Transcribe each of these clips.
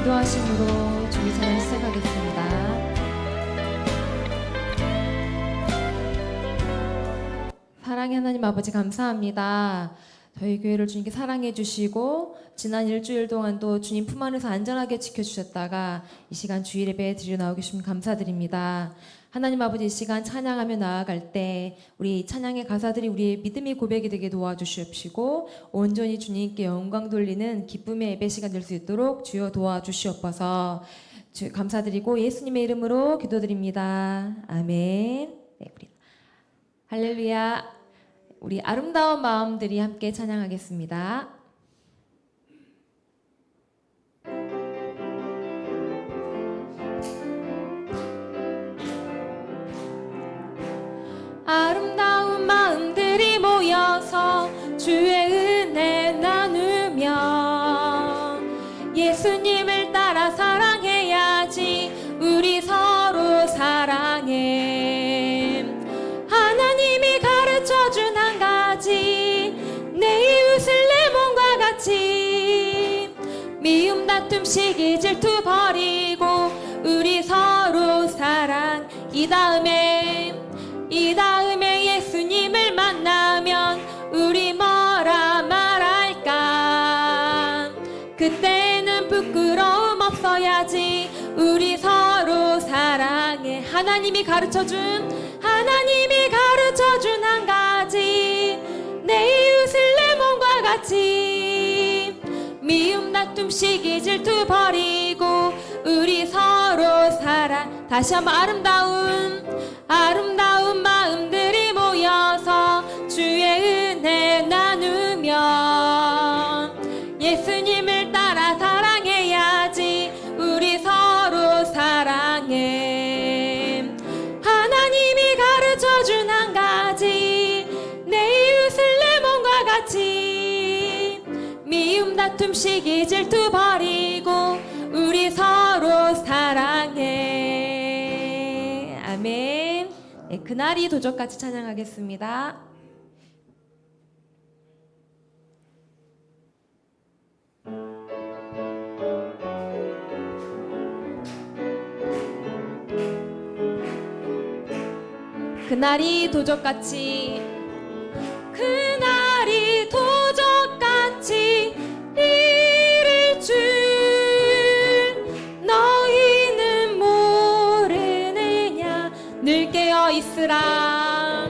기도하심으로 주기 찬양 시작하겠습니다. 사랑의 하나님 아버지 감사합니다. 저희 교회를 주님께 사랑해 주시고 지난 일주일 동안도 주님 품 안에서 안전하게 지켜주셨다가 이 시간 주일 예배에 드려 나오게 주시면 감사드립니다. 하나님 아버지, 이 시간 찬양하며 나아갈 때 우리 찬양의 가사들이 우리의 믿음의 고백이 되게 도와주시옵시고 온전히 주님께 영광 돌리는 기쁨의 예배 시간 될 수 있도록 주여 도와주시옵소서. 감사드리고 예수님의 이름으로 기도드립니다. 아멘. 네, 우리 할렐루야. 우리 아름다운 마음들이 함께 찬양하겠습니다. 아름다운 마음들이 모여서 주의 은혜 나누며 예수님을 따라 사랑해야지. 우리 서로 사랑해. 하나님이 가르쳐준 한 가지, 내 이웃을 내 몸과 같이. 미움 다툼 시기 질투 버리고 우리 서로 사랑. 이 다음에 예수님을 만나면 우리 뭐라 말할까. 그때는 부끄러움 없어야지. 우리 서로 사랑해. 하나님이 가르쳐준 한 가지, 내 이웃을 내 몸과 같이. 미움 다툼 시기 질투 버리고 우리 서로 사랑. 다시 한번 아름다운 마음들이 모여서 주의 은혜 나누며 예수님을 따라 사랑해야지. 우리 서로 사랑해. 하나님이 가르쳐준 한 가지, 내 이웃을 내 몸과 같이. 미움 다툼 시기 질투 버리고 우리 서로 사랑해. 아멘. 네, 그날이 도적같이 찬양하겠습니다. 그날이 도적같이 이를 줄 너희는 모르느냐. 늘 깨어 있으라.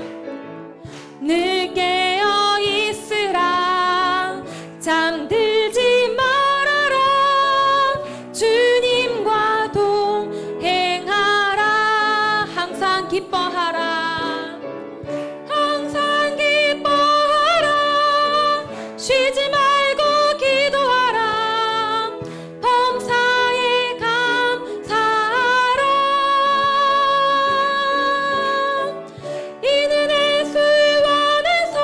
잠들지 말아라. 주님과 동행하라. 항상 기뻐하라. 쉬지 말고 기도하라. 범사에 감사하라. 이 은혜 수원에서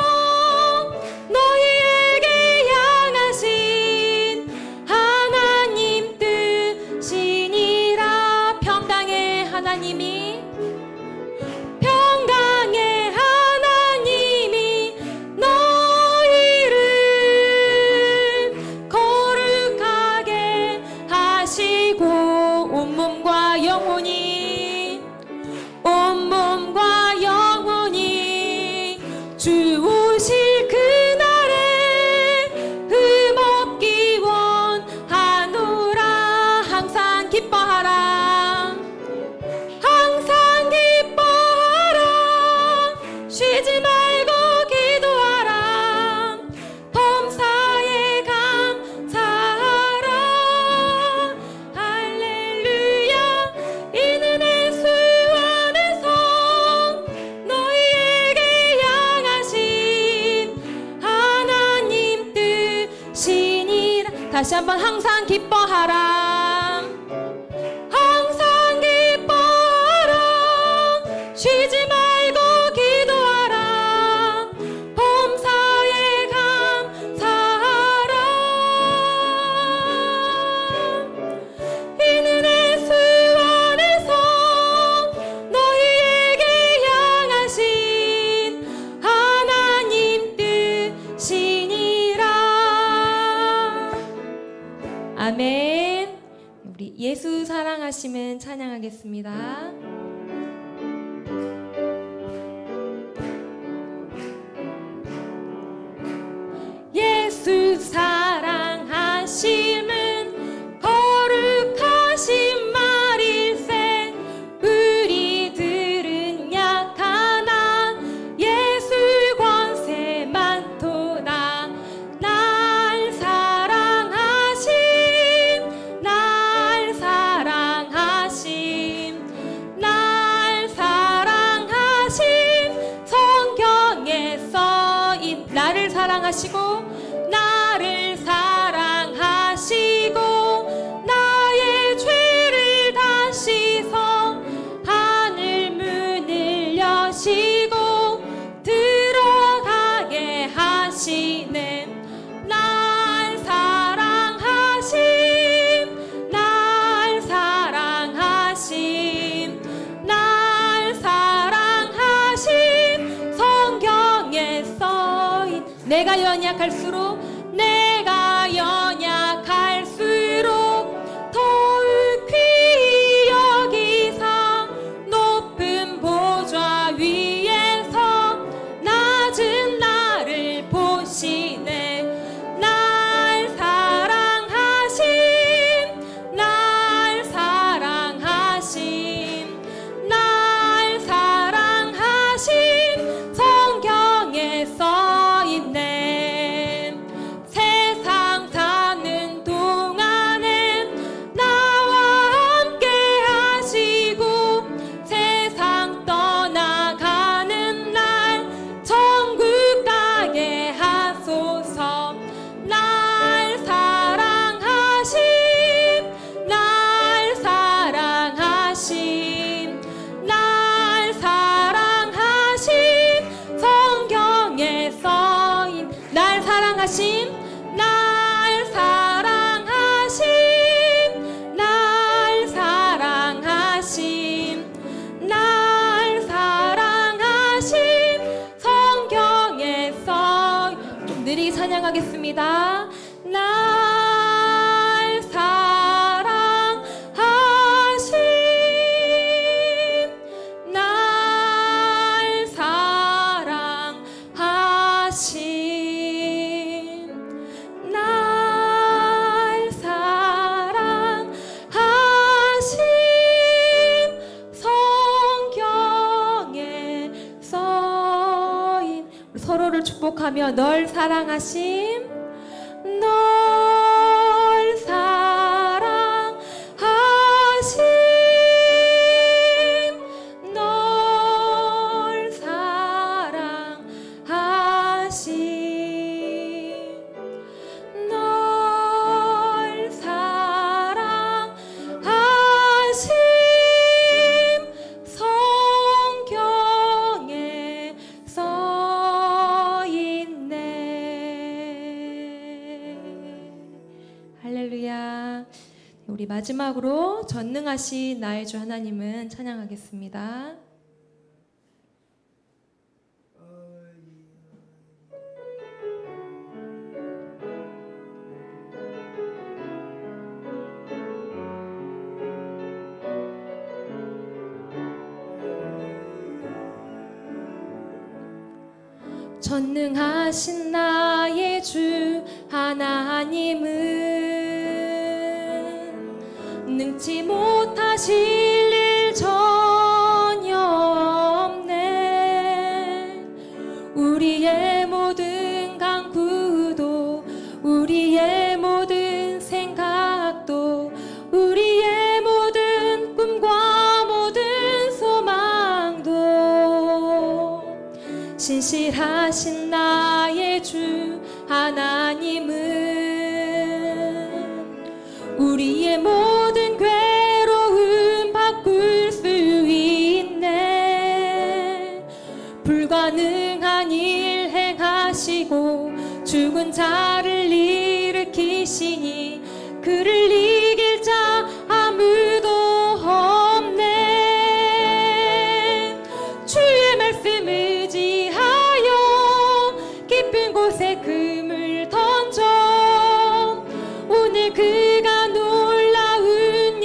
너희에게 향하신 하나님 뜻이니라. 평강의 하나님이 온몸과 영혼이 주 오실 그날에 흠없기 원하노라. 항상 기뻐하라. 쉬지 말고 기도하라. 범사에 감사하라. 할렐루야. 이 은혜 수원에서 너희에게 향하신 하나님 뜻이니라. 다시 한번 항상 기뻐하라. 쉬지 말고 기도하라. 범사에 감사하라. 이 은혜 수원에서 너희에게 향하신 하나님 뜻이니라. 아멘. 우리 예수 사랑하심은 찬양하겠습니다. 예수 사랑하심은 거룩하신 말일세. 우리들은 약하나 예수 권세 많도다. 날 사랑하심, 날 사랑하심, 날 사랑하심. 성경에 써인 나를 사랑하시고 나를 사랑하시고 나의 죄를 다 씻어 하늘 문을 여시고 들어가게 하시는 날 사랑하심, 날 사랑하심, 날 사랑하심. 성경에 써인 내가 연약할수록 더욱 귀히 여기사 높은 보좌 위에서 낮은 나를 보시네. 날 사랑하심, 날 사랑하심, 날 사랑하심. 성경에 써있네. 세상 사는 동안엔 나와 함께 하시고 세상 떠나가는 날 천국 가게 하소서. 날 사랑하심, 날 사랑하심, 날 사랑하심. 성경에 써인 날 사랑하심, 날 사랑하심, 날 사랑하심, 날 사랑하심. 성경에 써 좀 느리게 찬양하겠습니다. 날 사랑하심, 날 사랑하심, 날 사랑하심. 성경에 써인 우리 서로를 축복하며 널 사랑하심, 널 사랑하심, 널 사랑하심, 널 사랑하심. 성경에 써있네. 할렐루야. 우리 마지막으로 전능하신 나의 주 하나님은 찬양하겠습니다. 전능하신 나의 주 하나님은 능치 못하실 일 전혀 없네. 우리의 모든 간구도 우리의 모든 생각도 우리의 모든 꿈과 모든 소망도 신실하신 나의 주 하나님은 우리의 모든 괴로움 바꿀 수 있네. 불가능한 일 행하시고 죽은 자를 일으키시니 그를 이길 자 아무도 없네. 주의 말씀 의지하여 깊은 곳에 금을 던져 오늘 그가 놀라운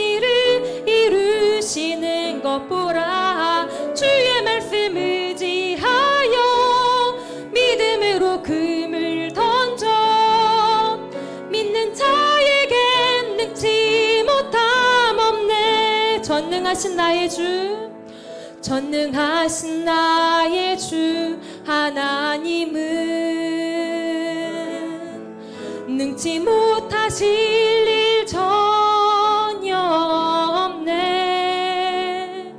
믿는 자에겐 능치 못함 없네. 전능하신 나의 주, 전능하신 나의 주 하나님은 능치 못하실 일 전혀 없네.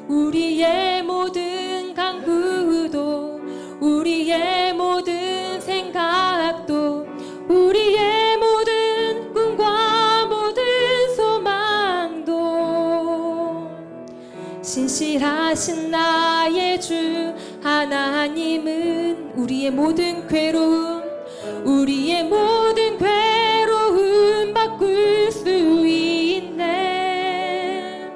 우리의 모든 간구도, 우리의 모든 생각도, 우리의 모든 꿈과 모든 소망도 신실하신 나의 주 하나님은 우리의 모든 괴로움, 우리의 모든 괴로움 바꿀 수 있네.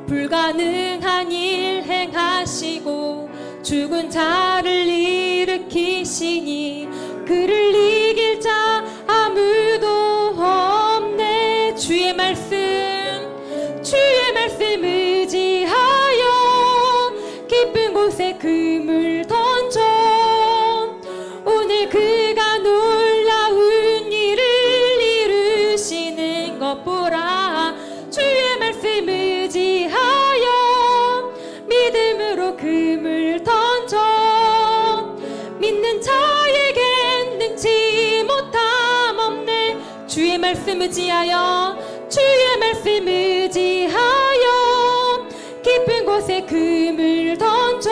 불가능한 일 행하시고 죽은 자를 일으키시니 그를 이길 자 아무도 없네. 주의 말씀 의지하여 깊은 곳에 금을 던져 오늘 그가 놀라운 일을 이루시는 것 보라. 주의 말씀 의지하여 믿음으로 금을 던져 믿는 자에겐 능치 못함 없네. 주의 말씀 의지하여, 주의 말씀 의지하여 깊은 곳에 금을 던져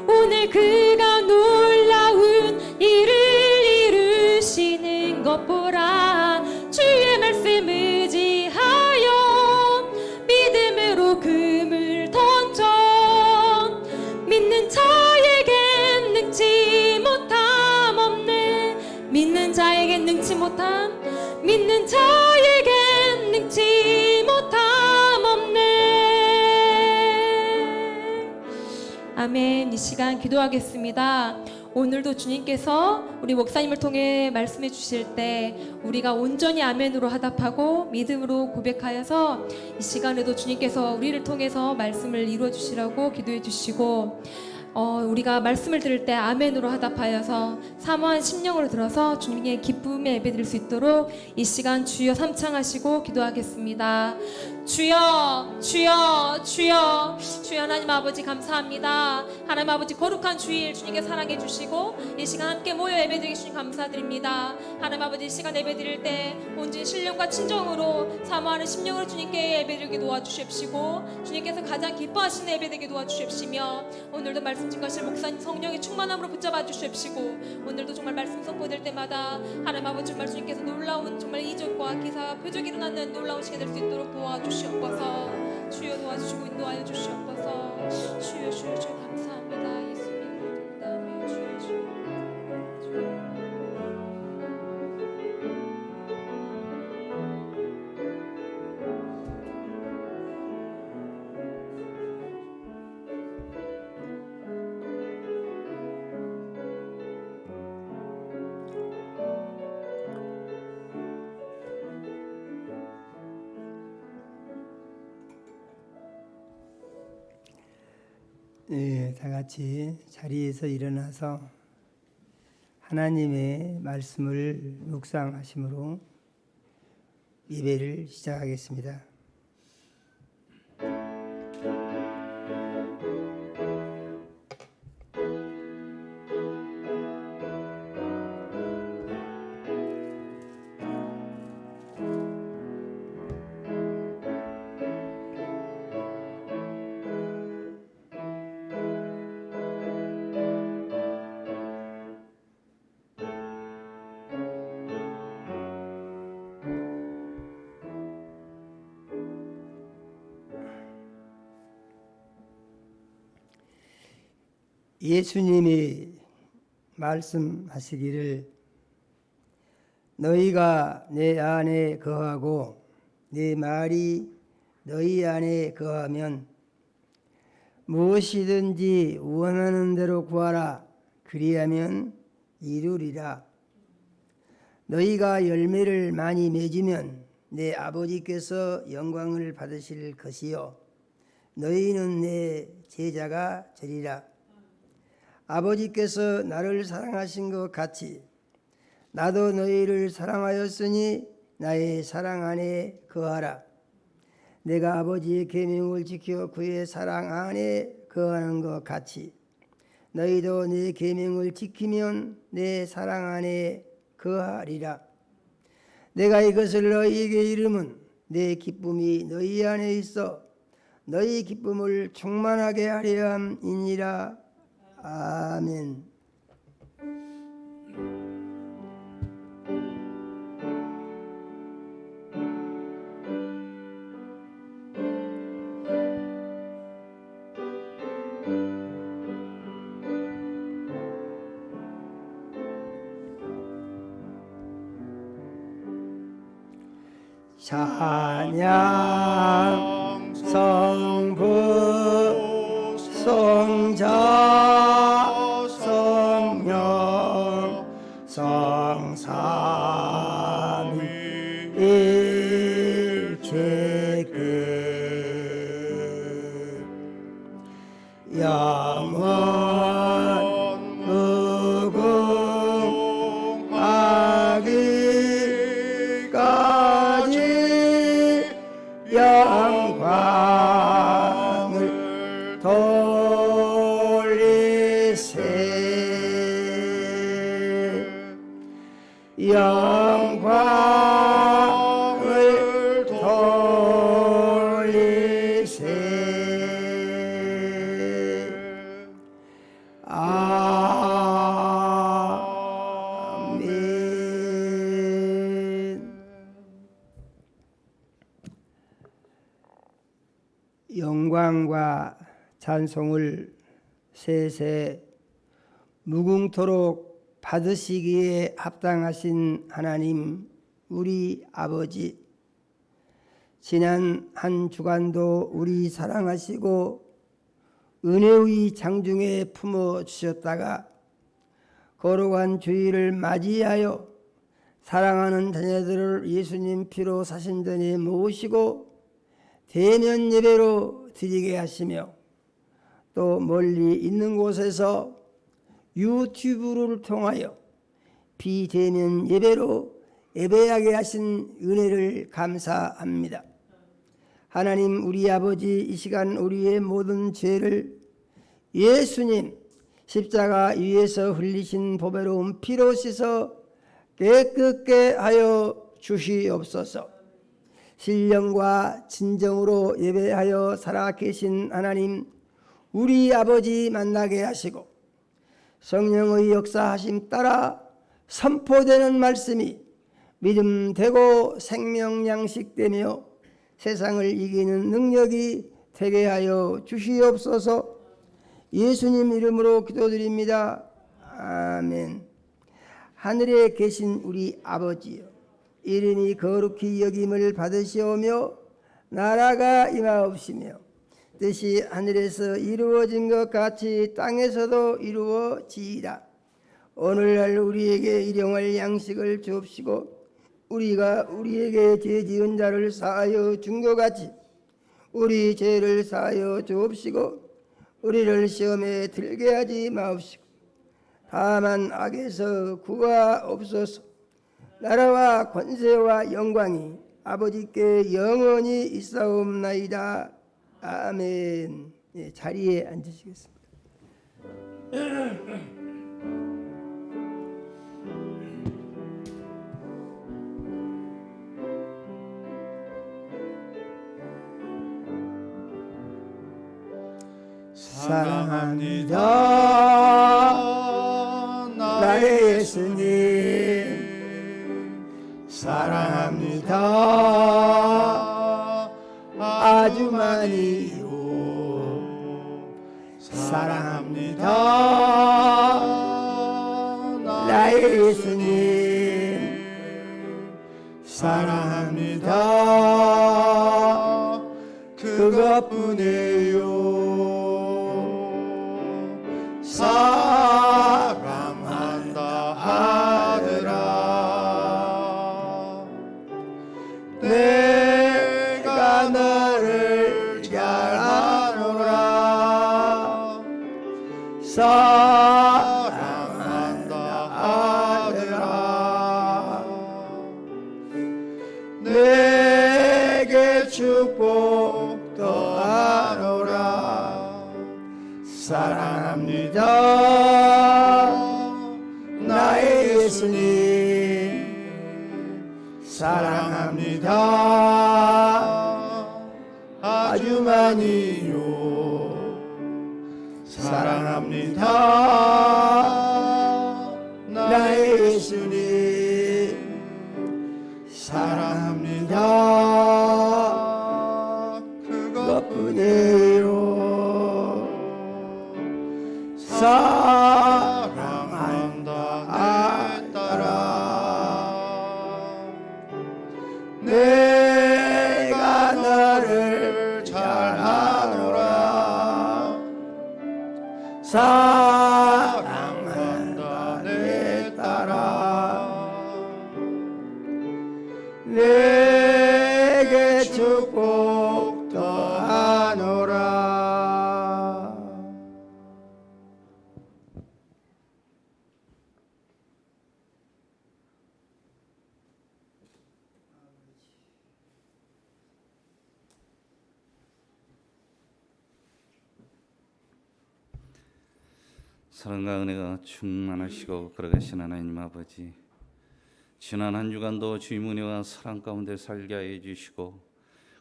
오늘 그가 놀라운 일을 이루시는 것 보라. 주의 말씀 의지하여 믿음으로 금을 던져 믿는 자에겐 능치 못함 없네. 믿는 자에겐 능치 못함, 믿는 자에겐 능치 못함 없네. 아멘. 이 시간 기도하겠습니다. 오늘도 주님께서 우리 목사님을 통해 말씀해 주실 때 우리가 온전히 아멘으로 화답하고 믿음으로 고백하여서 이 시간에도 주님께서 우리를 통해서 말씀을 이루어 주시라고 기도해 주시고, 우리가 말씀을 들을 때 아멘으로 화답하여서 사모한 심령으로 들어서 주님의 기쁨에 예배드릴 수 있도록 이 시간 주여 삼창하시고 기도하겠습니다. 주여, 주여, 주여. 주여 하나님 아버지 감사합니다. 하나님 아버지 거룩한 주일 주님께 사랑해 주시고 이 시간 함께 모여 예배드리기 주님 감사드립니다. 하나님 아버지 이 시간 예배드릴 때 온전 신령과 친정으로 사모하는 심령으로 주님께 예배드리게 도와주십시고 주님께서 가장 기뻐하시는 예배되게 도와주십시며 오늘도 말씀 증거하실 목사님 성령의 충만함으로 붙잡아 주십시고 오늘도 정말 말씀 선포될 때마다 하나님 아버지 정말 주님께서 놀라운 정말 이적과 기사와 표적이 일어나는 놀라운 시간 될 수 있도록 도와주시옵소서. 주여 도와주시고 인도하여 주시옵소서. 주여 주여 주여 감사합니다. 예수님 감사합니다. 주여 주여. 네, 다 같이 자리에서 일어나서 하나님의 말씀을 묵상하심으로 예배를 시작하겠습니다. 예수님이 말씀하시기를 너희가 내 안에 거하고 내 말이 너희 안에 거하면 무엇이든지 원하는 대로 구하라. 그리하면 이루리라. 너희가 열매를 많이 맺으면 내 아버지께서 영광을 받으실 것이요 너희는 내 제자가 되리라. 아버지께서 나를 사랑하신 것 같이 나도 너희를 사랑하였으니 나의 사랑 안에 거하라. 내가 아버지의 계명을 지켜 그의 사랑 안에 거하는 것 같이 너희도 내 계명을 지키면 내 사랑 안에 거하리라. 내가 이것을 너희에게 이름은 내 기쁨이 너희 안에 있어 너희 기쁨을 충만하게 하려 함이니라. 아멘. 찬양 성부 성자 성령 성삼위일체끝 영원 무궁하기까지 영광을 돌리세. 영광을 돌리세. 아멘. 영광과 찬송을 세세 무궁토록 받으시기에 합당하신 하나님 우리 아버지, 지난 한 주간도 우리 사랑하시고 은혜의 장중에 품어주셨다가 거룩한 주일을 맞이하여 사랑하는 자녀들을 예수님 피로 사신 전에 모시고 대면 예배로 드리게 하시며 또 멀리 있는 곳에서 유튜브를 통하여 비대면 예배로 예배하게 하신 은혜를 감사합니다. 하나님 우리 아버지, 이 시간 우리의 모든 죄를 예수님 십자가 위에서 흘리신 보배로운 피로 씻어 깨끗게 하여 주시옵소서. 신령과 진정으로 예배하여 살아계신 하나님 우리 아버지 만나게 하시고 성령의 역사하심 따라 선포되는 말씀이 믿음되고 생명양식되며 세상을 이기는 능력이 되게 하여 주시옵소서. 예수님 이름으로 기도드립니다. 아멘. 하늘에 계신 우리 아버지여, 이름이 거룩히 여김을 받으시오며 나라가 임하옵시며 뜻이 하늘에서 이루어진 것 같이 땅에서도 이루어지이다. 오늘날 우리에게 일용할 양식을 주옵시고 우리가 우리에게 죄 지은 자를 사하여 준 것 같이 우리 죄를 사하여 주옵시고 우리를 시험에 들게 하지 마옵시고 다만 악에서 구하옵소서. 나라와 권세와 영광이 아버지께 영원히 있사옵나이다. 아멘. 예, 자리에 앉으시겠습니다. 사랑합니다 나의 예수님, 사랑합니다 아주 많이요. 사랑합니다 나의 예수님, 사랑합니다 그것뿐이에요. 사랑한다 하더라. 내가 너를 잘 아노라. 사랑한다 하더라. 내게 축복 더하노라. 사랑합니다 나의 예수님, 사랑합니다 아주 많이요. 사랑합니다 나의 예수님, 사랑합니다 그것뿐이에요. 사랑한다 내 딸아, 내가 너를 잘하노라. 사랑한다 내 딸아, 내게 축복 더하노라. 사랑과 은혜가 충만하시고 걸어가신 하나님 아버지, 지난 한 주간도 주님 은혜와 사랑 가운데 살게 하여 주시고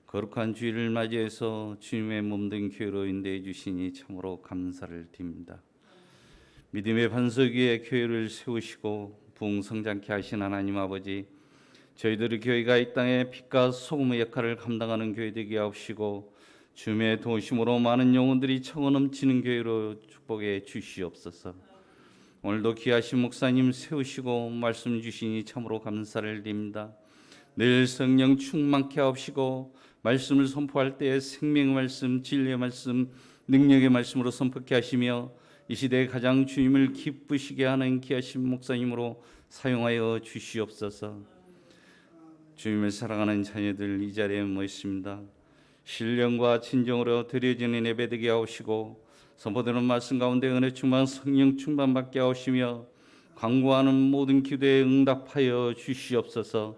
거룩한 주일을 맞이해서 주님의 몸된 교회로 인도해 주시니 참으로 감사를 드립니다. 믿음의 반석 위에 교회를 세우시고 부흥성장케 하신 하나님 아버지, 저희들의 교회가 이 땅에 빛과 소금의 역할을 감당하는 교회 되게 하옵시고 주님의 도우심으로 많은 영혼들이 청어 넘치는 교회로 축복해 주시옵소서. 오늘도 귀하신 목사님 세우시고 말씀 주시니 참으로 감사를 드립니다. 늘 성령 충만케 하옵시고 말씀을 선포할 때 생명의 말씀, 진리의 말씀, 능력의 말씀으로 선포케 하시며 이 시대에 가장 주님을 기쁘시게 하는 귀하신 목사님으로 사용하여 주시옵소서. 주님을 사랑하는 자녀들 이 자리에 모였습니다. 신령과 진정으로 드려지는 예배 되게 하옵시고 선포되는 말씀 가운데 은혜 충만 성령 충만 받게 하옵시며 간구하는 모든 기도에 응답하여 주시옵소서.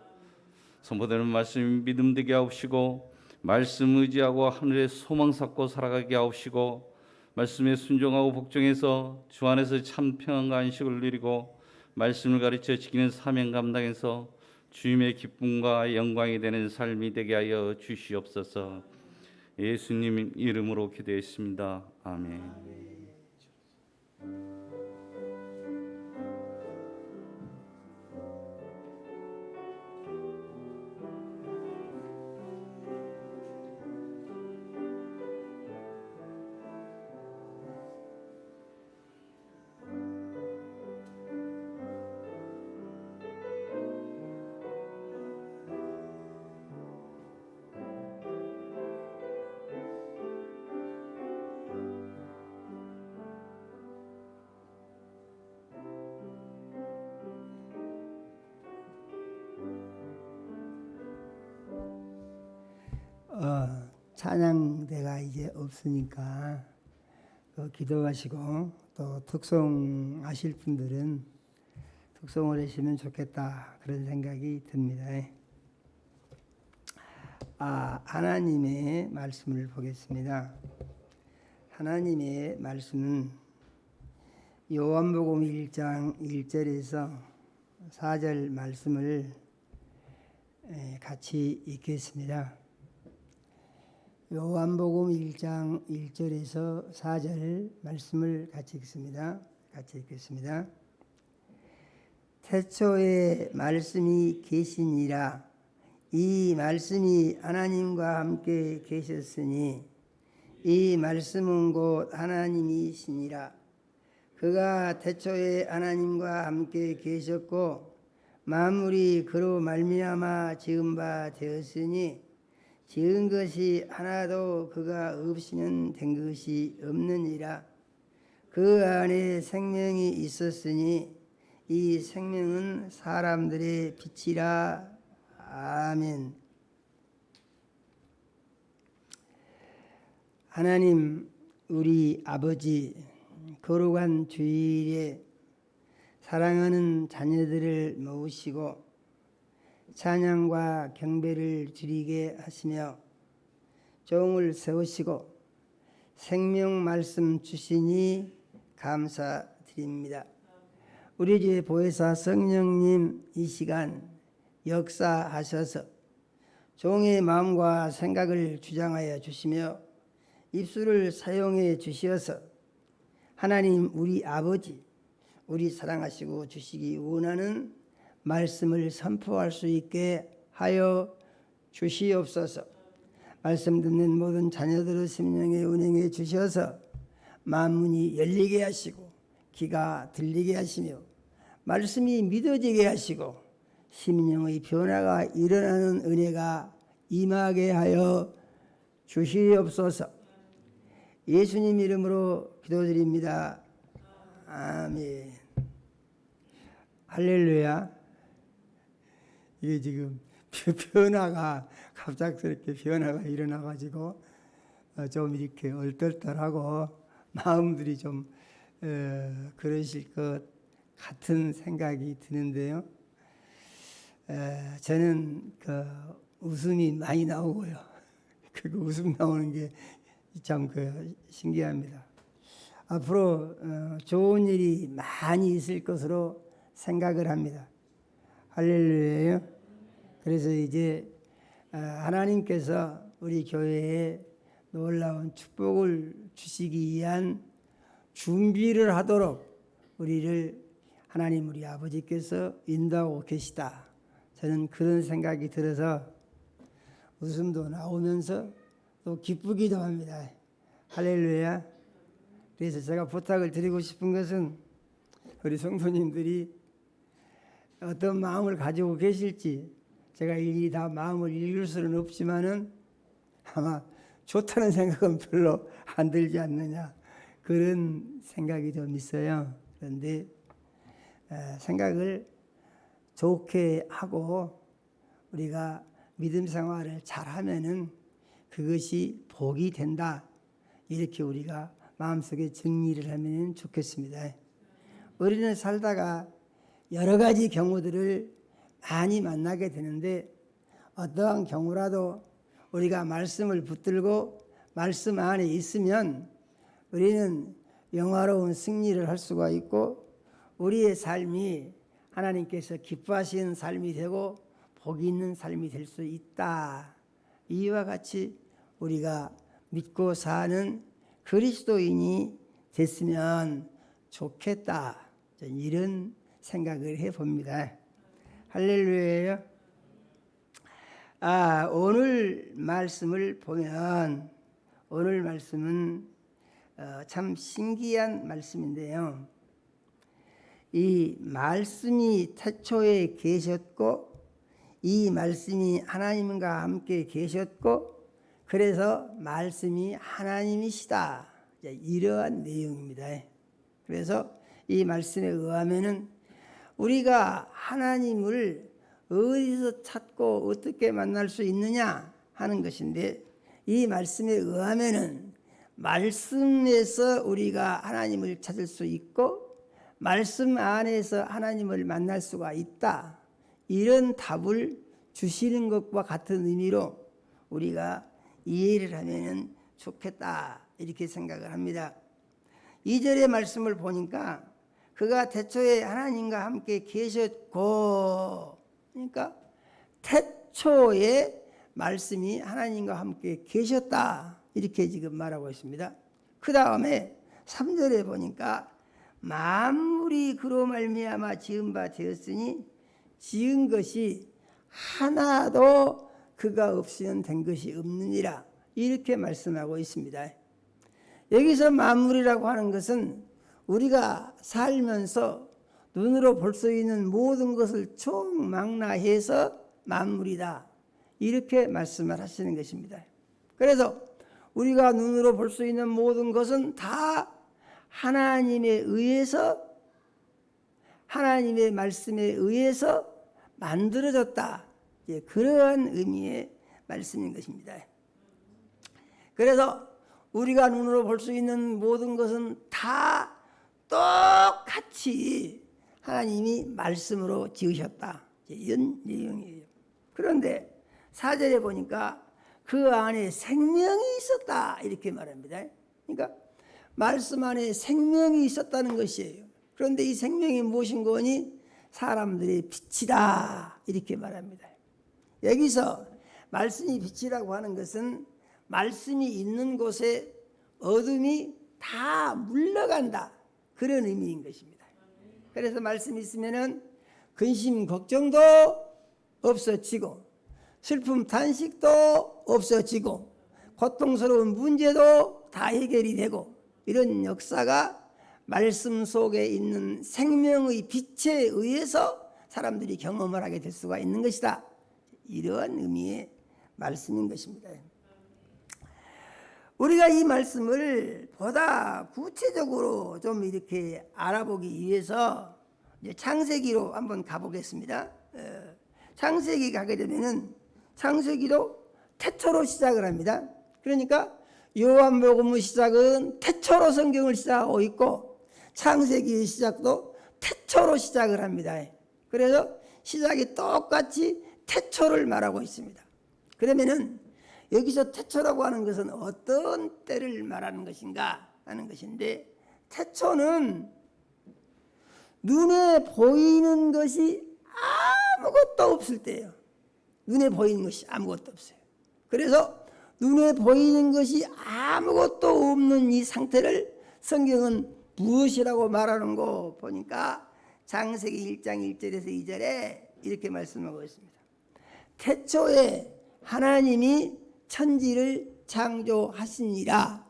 선포되는 말씀 믿음 되게 하옵시고 말씀 의지하고 하늘에 소망 쌓고 살아가게 하옵시고 말씀에 순종하고 복종해서 주 안에서 참 평안과 안식을 누리고 말씀을 가르쳐 지키는 사명 감당해서 주님의 기쁨과 영광이 되는 삶이 되게 하여 주시옵소서. 예수님 이름으로 기도했습니다. 아멘. 찬양대가 이제 없으니까 기도하시고 또 특송하실 분들은 특송을 하시면 좋겠다 그런 생각이 듭니다. 하나님의 말씀을 보겠습니다. 하나님의 말씀은 요한복음 1장 1절에서 4절 말씀을 같이 읽겠습니다. 요한복음 1장 1절에서 4절 말씀을 같이 읽습니다. 같이 읽겠습니다. 태초에 말씀이 계시니라. 이 말씀이 하나님과 함께 계셨으니 이 말씀은 곧 하나님이시니라. 그가 태초에 하나님과 함께 계셨고 만물이 그로 말미암아 지은 바 되었으니 지은 것이 하나도 그가 없이는 된 것이 없느니라. 그 안에 생명이 있었으니 이 생명은 사람들의 빛이라. 아멘. 하나님 우리 아버지, 거룩한 주일에 사랑하는 자녀들을 모으시고 찬양과 경배를 드리게 하시며 종을 세우시고 생명 말씀 주시니 감사드립니다. 우리 주의 보혜사 성령님 이 시간 역사하셔서 종의 마음과 생각을 주장하여 주시며 입술을 사용해 주시어서 하나님 우리 아버지 우리 사랑하시고 주시기 원하는 말씀을 선포할 수 있게 하여 주시옵소서. 말씀 듣는 모든 자녀들의 심령에 운행해 주셔서 만문이 열리게 하시고 귀가 들리게 하시며 말씀이 믿어지게 하시고 심령의 변화가 일어나는 은혜가 임하게 하여 주시옵소서. 예수님 이름으로 기도드립니다. 아멘. 할렐루야. 이게 지금 변화가 갑작스럽게 변화가 일어나가지고 좀 이렇게 얼떨떨하고 마음들이 좀 그러실 것 같은 생각이 드는데요. 저는 그 웃음이 많이 나오고요. 그 웃음 나오는 게 참 신기합니다. 앞으로 좋은 일이 많이 있을 것으로 생각을 합니다. 할렐루야요. 그래서 이제 하나님께서 우리 교회에 놀라운 축복을 주시기 위한 준비를 하도록 우리를 하나님 우리 아버지께서 인도하고 계시다. 저는 그런 생각이 들어서 웃음도 나오면서 또 기쁘기도 합니다. 할렐루야. 그래서 제가 부탁을 드리고 싶은 것은 우리 성도님들이 어떤 마음을 가지고 계실지 제가 일일이 다 마음을 읽을 수는 없지만은 아마 좋다는 생각은 별로 안 들지 않느냐 그런 생각이 좀 있어요. 그런데 생각을 좋게 하고 우리가 믿음 생활을 잘하면은 그것이 복이 된다. 이렇게 우리가 마음속에 정리를 하면 좋겠습니다. 우리는 살다가 여러 가지 경우들을 많이 만나게 되는데 어떠한 경우라도 우리가 말씀을 붙들고 말씀 안에 있으면 우리는 영화로운 승리를 할 수가 있고 우리의 삶이 하나님께서 기뻐하시는 삶이 되고 복이 있는 삶이 될 수 있다. 이와 같이 우리가 믿고 사는 그리스도인이 됐으면 좋겠다. 이런 생각을 해봅니다. 할렐루야요. 오늘 말씀을 보면 오늘 말씀은 참 신기한 말씀인데요. 이 말씀이 태초에 계셨고 이 말씀이 하나님과 함께 계셨고 그래서 말씀이 하나님이시다. 이러한 내용입니다. 그래서 이 말씀에 의하면은 우리가 하나님을 어디서 찾고 어떻게 만날 수 있느냐 하는 것인데 이 말씀에 의하면은 말씀에서 우리가 하나님을 찾을 수 있고 말씀 안에서 하나님을 만날 수가 있다. 이런 답을 주시는 것과 같은 의미로 우리가 이해를 하면 좋겠다 이렇게 생각을 합니다. 2절의 말씀을 보니까 그가 태초에 하나님과 함께 계셨고 그러니까 태초에 말씀이 하나님과 함께 계셨다 이렇게 지금 말하고 있습니다. 그 다음에 3절에 보니까 만물이 그로 말미암아 지은 바 되었으니 지은 것이 하나도 그가 없이는 된 것이 없느니라 이렇게 말씀하고 있습니다. 여기서 만물이라고 하는 것은 우리가 살면서 눈으로 볼 수 있는 모든 것을 총망라해서 만물이다 이렇게 말씀을 하시는 것입니다. 그래서 우리가 눈으로 볼 수 있는 모든 것은 다 하나님에 의해서 하나님의 말씀에 의해서 만들어졌다. 그러한 의미의 말씀인 것입니다. 그래서 우리가 눈으로 볼 수 있는 모든 것은 다 똑같이 하나님이 말씀으로 지으셨다. 이런 내용이에요. 그런데 4절에 보니까 그 안에 생명이 있었다 이렇게 말합니다. 그러니까 말씀 안에 생명이 있었다는 것이에요. 그런데 이 생명이 무엇인 거니? 사람들의 빛이다 이렇게 말합니다. 여기서 말씀이 빛이라고 하는 것은 말씀이 있는 곳에 어둠이 다 물러간다 그런 의미인 것입니다. 그래서 말씀이 있으면은 근심 걱정도 없어지고 슬픔 탄식도 없어지고 고통스러운 문제도 다 해결이 되고 이런 역사가 말씀 속에 있는 생명의 빛에 의해서 사람들이 경험을 하게 될 수가 있는 것이다. 이러한 의미의 말씀인 것입니다. 우리가 이 말씀을 보다 구체적으로 좀 이렇게 알아보기 위해서 이제 창세기로 한번 가보겠습니다. 창세기 가게 되면은 창세기도 태초로 시작을 합니다. 그러니까 요한복음의 시작은 태초로 성경을 시작하고 있고 창세기의 시작도 태초로 시작을 합니다. 그래서 시작이 똑같이 태초를 말하고 있습니다. 그러면은 여기서 태초라고 하는 것은 어떤 때를 말하는 것인가 하는 것인데 태초는 눈에 보이는 것이 아무것도 없을 때예요. 눈에 보이는 것이 아무것도 없어요. 그래서 눈에 보이는 것이 아무것도 없는 이 상태를 성경은 무엇이라고 말하는 거 보니까 창세기 1장 1절에서 2절에 이렇게 말씀하고 있습니다. 태초에 하나님이 천지를 창조하시니라.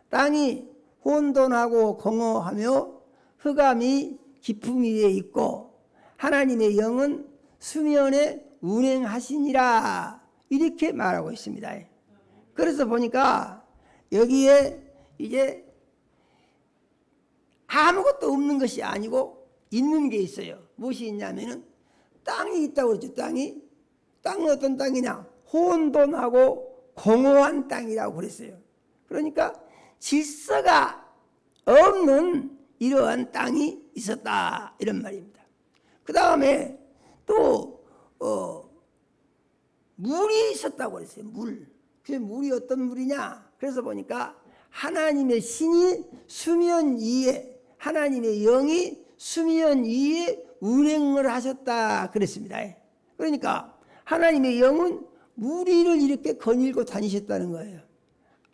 땅이 혼돈하고 공허하며 흑암이 깊음 위에 있고 하나님의 영은 수면에 운행하시니라. 이렇게 말하고 있습니다. 그래서 보니까 여기에 이제 아무것도 없는 것이 아니고 있는 게 있어요. 무엇이 있냐면은 땅이 있다고 그랬죠. 땅은 어떤 땅이냐? 혼돈하고 공허한 땅이라고 그랬어요. 그러니까 질서가 없는 이러한 땅이 있었다 이런 말입니다. 그 다음에 또 물이 있었다고 그랬어요. 그 물이 어떤 물이냐? 그래서 보니까 하나님의 신이 수면 위에 하나님의 영이 수면 위에 운행을 하셨다 그랬습니다. 그러니까 하나님의 영은 물 위를 이렇게 거닐고 다니셨다는 거예요.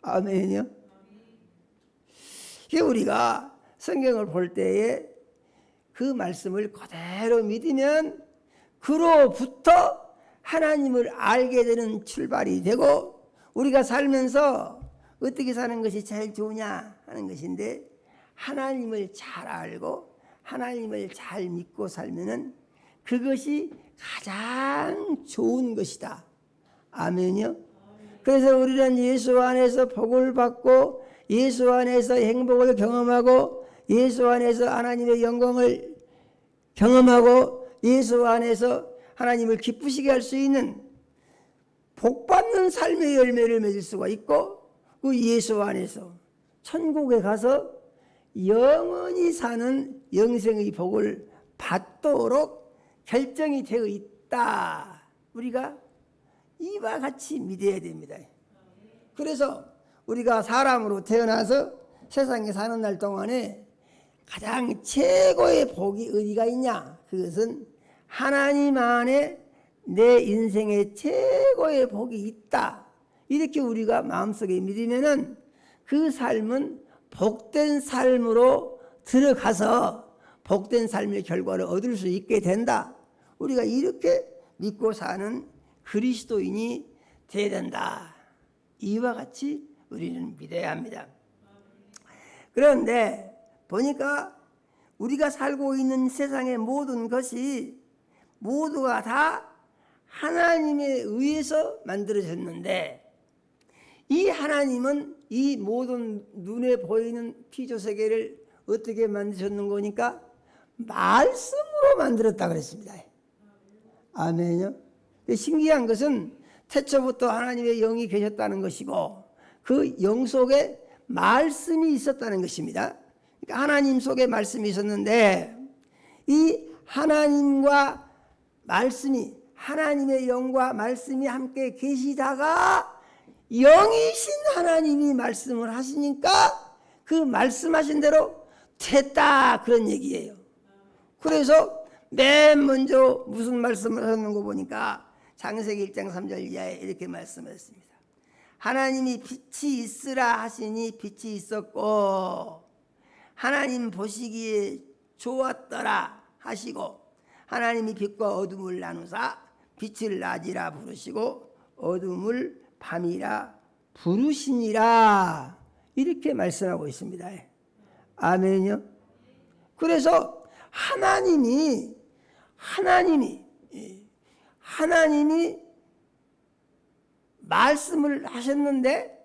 아멘이요. 우리가 성경을 볼 때에 그 말씀을 그대로 믿으면 그로부터 하나님을 알게 되는 출발이 되고 우리가 살면서 어떻게 사는 것이 제일 좋으냐 하는 것인데 하나님을 잘 알고 하나님을 잘 믿고 살면은 그것이 가장 좋은 것이다. 아멘이요. 그래서 우리는 예수 안에서 복을 받고 예수 안에서 행복을 경험하고 예수 안에서 하나님의 영광을 경험하고 예수 안에서 하나님을 기쁘시게 할 수 있는 복받는 삶의 열매를 맺을 수가 있고 그 예수 안에서 천국에 가서 영원히 사는 영생의 복을 받도록 결정이 되어 있다. 우리가 이와 같이 믿어야 됩니다. 그래서 우리가 사람으로 태어나서 세상에 사는 날 동안에 가장 최고의 복이 어디가 있냐? 그것은 하나님 안에 내 인생의 최고의 복이 있다. 이렇게 우리가 마음속에 믿으면은 그 삶은 복된 삶으로 들어가서 복된 삶의 결과를 얻을 수 있게 된다. 우리가 이렇게 믿고 사는 그리스도인이 되어야 된다. 이와 같이 우리는 믿어야 합니다. 그런데 보니까 우리가 살고 있는 세상의 모든 것이 모두가 다 하나님에 의해서 만들어졌는데 이 하나님은 이 모든 눈에 보이는 피조세계를 어떻게 만드셨는 거니까 말씀으로 만들었다 그랬습니다. 아멘요. 신기한 것은 태초부터 하나님의 영이 계셨다는 것이고 그 영 속에 말씀이 있었다는 것입니다. 그러니까 하나님 속에 말씀이 있었는데 이 하나님과 말씀이 하나님의 영과 말씀이 함께 계시다가 영이신 하나님이 말씀을 하시니까 그 말씀하신 대로 됐다, 그런 얘기예요. 그래서 맨 먼저 무슨 말씀을 하는 거 보니까 창세기 1장 3절 이하에 이렇게 말씀하셨습니다. 하나님이 빛이 있으라 하시니 빛이 있었고 하나님 보시기에 좋았더라 하시고 하나님이 빛과 어둠을 나누사 빛을 낮이라 부르시고 어둠을 밤이라 부르시니라, 이렇게 말씀하고 있습니다. 아멘요. 그래서 하나님이 말씀을 하셨는데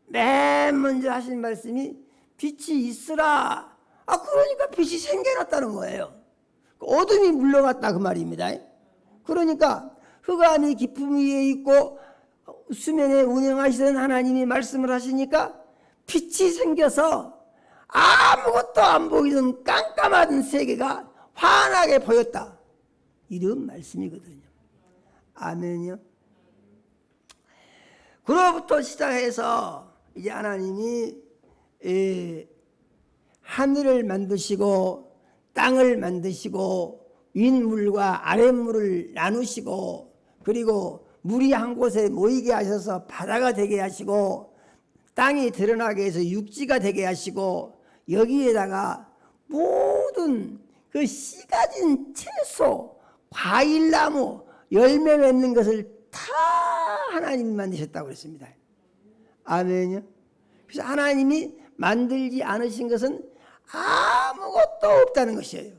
맨 먼저 하신 말씀이 빛이 있으라. 그러니까 빛이 생겨났다는 거예요. 어둠이 물러갔다 그 말입니다. 그러니까 흑암이 깊음 위에 있고 수면에 운행하시던 하나님이 말씀을 하시니까 빛이 생겨서 아무것도 안 보이던 깜깜한 세계가 환하게 보였다, 이런 말씀이거든요. 아멘요. 그로부터 시작해서 이제 하나님이 하늘을 만드시고 땅을 만드시고 윗물과 아랫물을 나누시고 그리고 물이 한 곳에 모이게 하셔서 바다가 되게 하시고 땅이 드러나게 해서 육지가 되게 하시고 여기에다가 모든 그 씨 가진 채소, 과일나무, 열매 맺는 것을 다 하나님이 만드셨다고 그랬습니다. 아멘요. 그래서 하나님이 만들지 않으신 것은 아무것도 없다는 것이에요.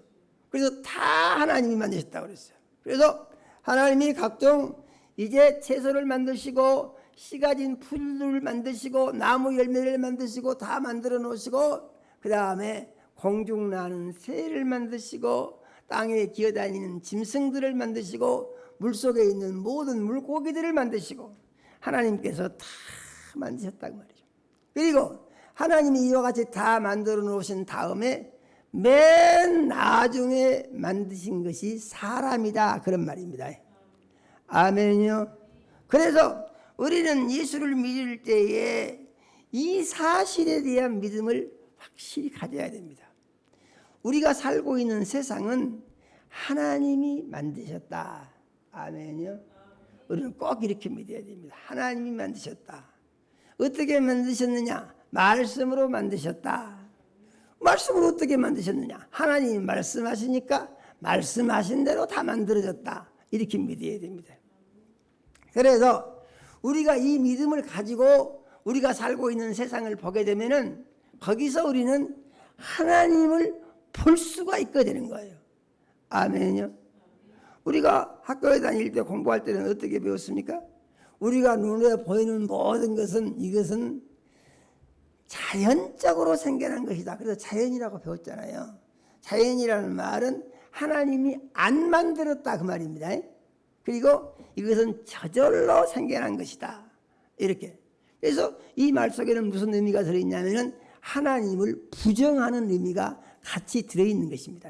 그래서 다 하나님이 만드셨다고 그랬어요. 그래서 하나님이 각종 이제 채소를 만드시고 씨 가진 풀을 만드시고 나무 열매를 만드시고 다 만들어 놓으시고 그 다음에 공중 나는 새를 만드시고 땅에 기어다니는 짐승들을 만드시고 물속에 있는 모든 물고기들을 만드시고 하나님께서 다 만드셨단 말이죠. 그리고 하나님이 이와 같이 다 만들어 놓으신 다음에 맨 나중에 만드신 것이 사람이다, 그런 말입니다. 아멘요. 그래서 우리는 예수를 믿을 때에 이 사실에 대한 믿음을 확실히 가져야 됩니다. 우리가 살고 있는 세상은 하나님이 만드셨다. 아멘요. 우리는 꼭 이렇게 믿어야 됩니다. 하나님이 만드셨다. 어떻게 만드셨느냐? 말씀으로 만드셨다. 말씀으로 어떻게 만드셨느냐? 하나님이 말씀하시니까 말씀하신 대로 다 만들어졌다, 이렇게 믿어야 됩니다. 그래서 우리가 이 믿음을 가지고 우리가 살고 있는 세상을 보게 되면은 거기서 우리는 하나님을 볼 수가 있게 되는 거예요. 아멘요. 우리가 학교에 다닐 때 공부할 때는 어떻게 배웠습니까? 우리가 눈에 보이는 모든 것은 이것은 자연적으로 생겨난 것이다. 그래서 자연이라고 배웠잖아요. 자연이라는 말은 하나님이 안 만들었다, 그 말입니다. 그리고 이것은 저절로 생겨난 것이다, 이렇게. 그래서 이 말 속에는 무슨 의미가 들어있냐면은 하나님을 부정하는 의미가 같이 들어있는 것입니다.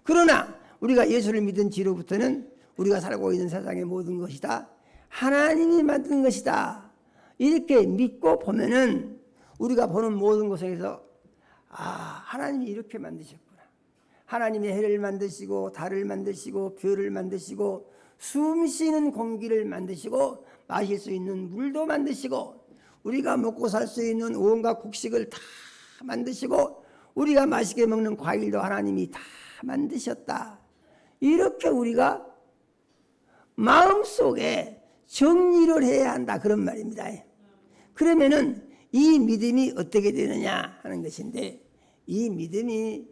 그러나 우리가 예수를 믿은 뒤로부터는 우리가 살고 있는 세상의 모든 것이 다 하나님이 만든 것이다, 이렇게 믿고 보면은 우리가 보는 모든 것에서 하나님이 이렇게 만드셨구나. 하나님이 해를 만드시고 달을 만드시고 별을 만드시고 숨 쉬는 공기를 만드시고 마실 수 있는 물도 만드시고 우리가 먹고 살 수 있는 온갖 곡식을 다 만드시고 우리가 맛있게 먹는 과일도 하나님이 다 만드셨다. 이렇게 우리가 마음속에 정리를 해야 한다, 그런 말입니다. 그러면은 이 믿음이 어떻게 되느냐 하는 것인데, 이 믿음이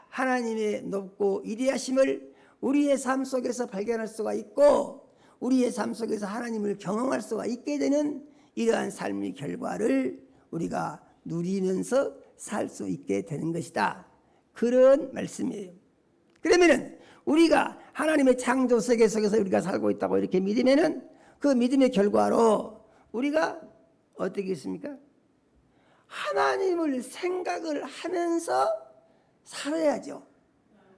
하나님의 높고 위대하심을 우리의 삶 속에서 발견할 수가 있고 우리의 삶 속에서 하나님을 경험할 수가 있게 되는 이러한 삶의 결과를 우리가 누리면서 살 수 있게 되는 것이다, 그런 말씀이에요. 그러면은 우리가 하나님의 창조 세계 속에서 우리가 살고 있다고 이렇게 믿으면은 그 믿음의 결과로 우리가 어떻게 있습니까? 하나님을 생각을 하면서 살아야죠.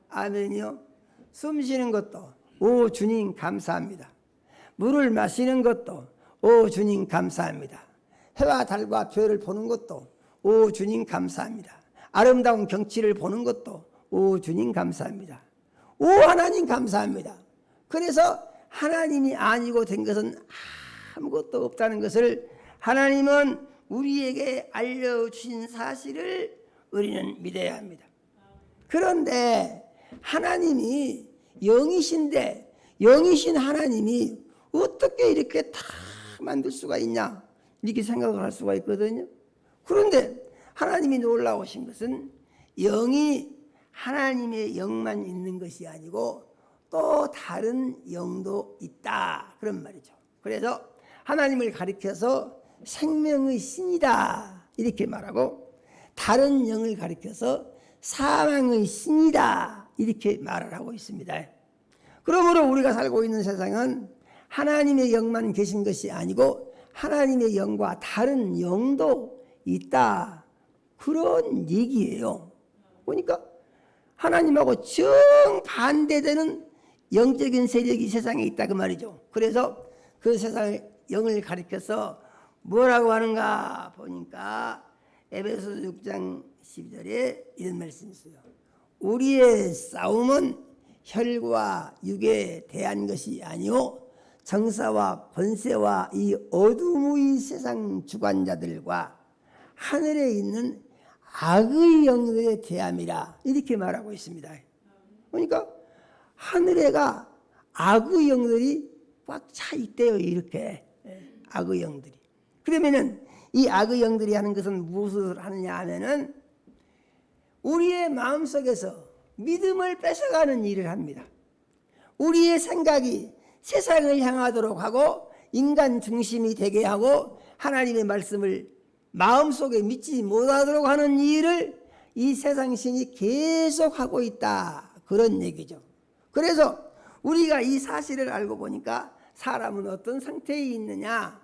아멘이요. 숨 쉬는 것도 오 주님 감사합니다. 물을 마시는 것도 오 주님 감사합니다. 해와 달과 별을 보는 것도 오 주님 감사합니다. 아름다운 경치를 보는 것도 오 주님 감사합니다. 오 하나님 감사합니다. 그래서 하나님이 아니고 된 것은 아무것도 없다는 것을 하나님은 우리에게 알려주신 사실을 우리는 믿어야 합니다. 그런데 하나님이 영이신데 영이신 하나님이 어떻게 이렇게 다 만들 수가 있냐 이렇게 생각을 할 수가 있거든요. 그런데 하나님이 놀라우신 것은 영이 하나님의 영만 있는 것이 아니고 또 다른 영도 있다 그런 말이죠. 그래서 하나님을 가리켜서 생명의 신이다 이렇게 말하고 다른 영을 가리켜서 사망의 신이다 이렇게 말을 하고 있습니다. 그러므로 우리가 살고 있는 세상은 하나님의 영만 계신 것이 아니고 하나님의 영과 다른 영도 있다 그런 얘기예요. 보니까 하나님하고 정반대되는 영적인 세력이 세상에 있다 그 말이죠. 그래서 그 세상의 영을 가리켜서 뭐라고 하는가 보니까 에베소서 6장 12절에 이런 말씀이 있어요. 우리의 싸움은 혈과 육에 대한 것이 아니오 정사와 권세와 이 어둠의 세상 주관자들과 하늘에 있는 악의 영들에 대함이라 이렇게 말하고 있습니다. 그러니까 하늘에가 악의 영들이 꽉 차 있대요. 이렇게 악의 영들이. 그러면은 이 악의 영들이 하는 것은 무엇을 하느냐 하면은 우리의 마음속에서 믿음을 뺏어가는 일을 합니다. 우리의 생각이 세상을 향하도록 하고 인간 중심이 되게 하고 하나님의 말씀을 마음속에 믿지 못하도록 하는 일을 이 세상 신이 계속하고 있다 그런 얘기죠. 그래서 우리가 이 사실을 알고 보니까 사람은 어떤 상태에 있느냐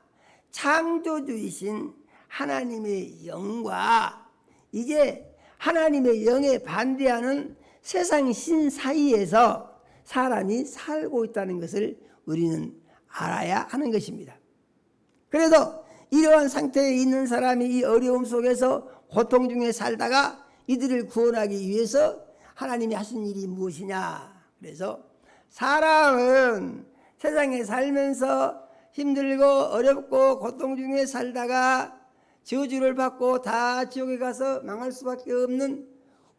창조주이신 하나님의 영과 이제 하나님의 영에 반대하는 세상 신 사이에서 사람이 살고 있다는 것을 우리는 알아야 하는 것입니다. 그래서 이러한 상태에 있는 사람이 이 어려움 속에서 고통 중에 살다가 이들을 구원하기 위해서 하나님이 하신 일이 무엇이냐. 그래서 사람은 세상에 살면서 힘들고 어렵고 고통 중에 살다가 저주를 받고 다 지옥에 가서 망할 수밖에 없는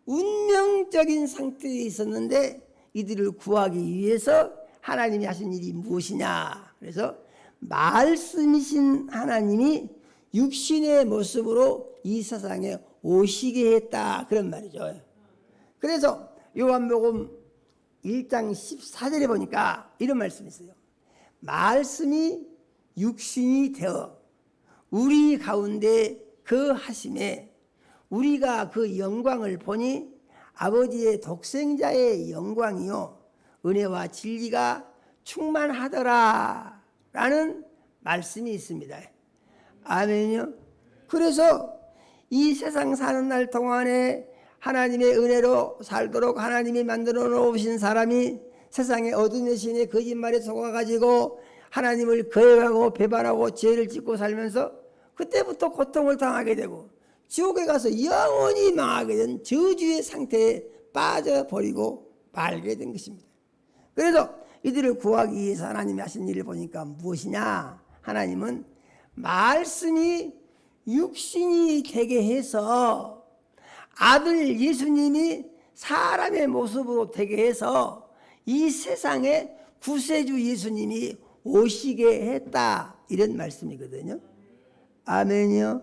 운명적인 상태에 있었는데 이들을 구하기 위해서 하나님이 하신 일이 무엇이냐. 그래서 말씀이신 하나님이 육신의 모습으로 이 세상에 오시게 했다 그런 말이죠. 그래서 요한복음 1장 14절에 보니까 이런 말씀이 있어요. 말씀이 육신이 되어 우리 가운데 거하심에 우리가 그 영광을 보니 아버지의 독생자의 영광이요 은혜와 진리가 충만하더라 라는 말씀이 있습니다. 아멘요. 그래서 이 세상 사는 날 동안에 하나님의 은혜로 살도록 하나님이 만들어 놓으신 사람이 세상의 어둠의 신의 거짓말에 속아가지고 하나님을 거역하고 배반하고 죄를 짓고 살면서 그때부터 고통을 당하게 되고 지옥에 가서 영원히 망하게 된 저주의 상태에 빠져버리고 말게 된 것입니다. 그래서 이들을 구하기 위해서 하나님이 하신 일을 보니까 무엇이냐. 하나님은 말씀이 육신이 되게 해서 아들 예수님이 사람의 모습으로 되게 해서 이 세상에 구세주 예수님이 오시게 했다 이런 말씀이거든요. 아멘이요.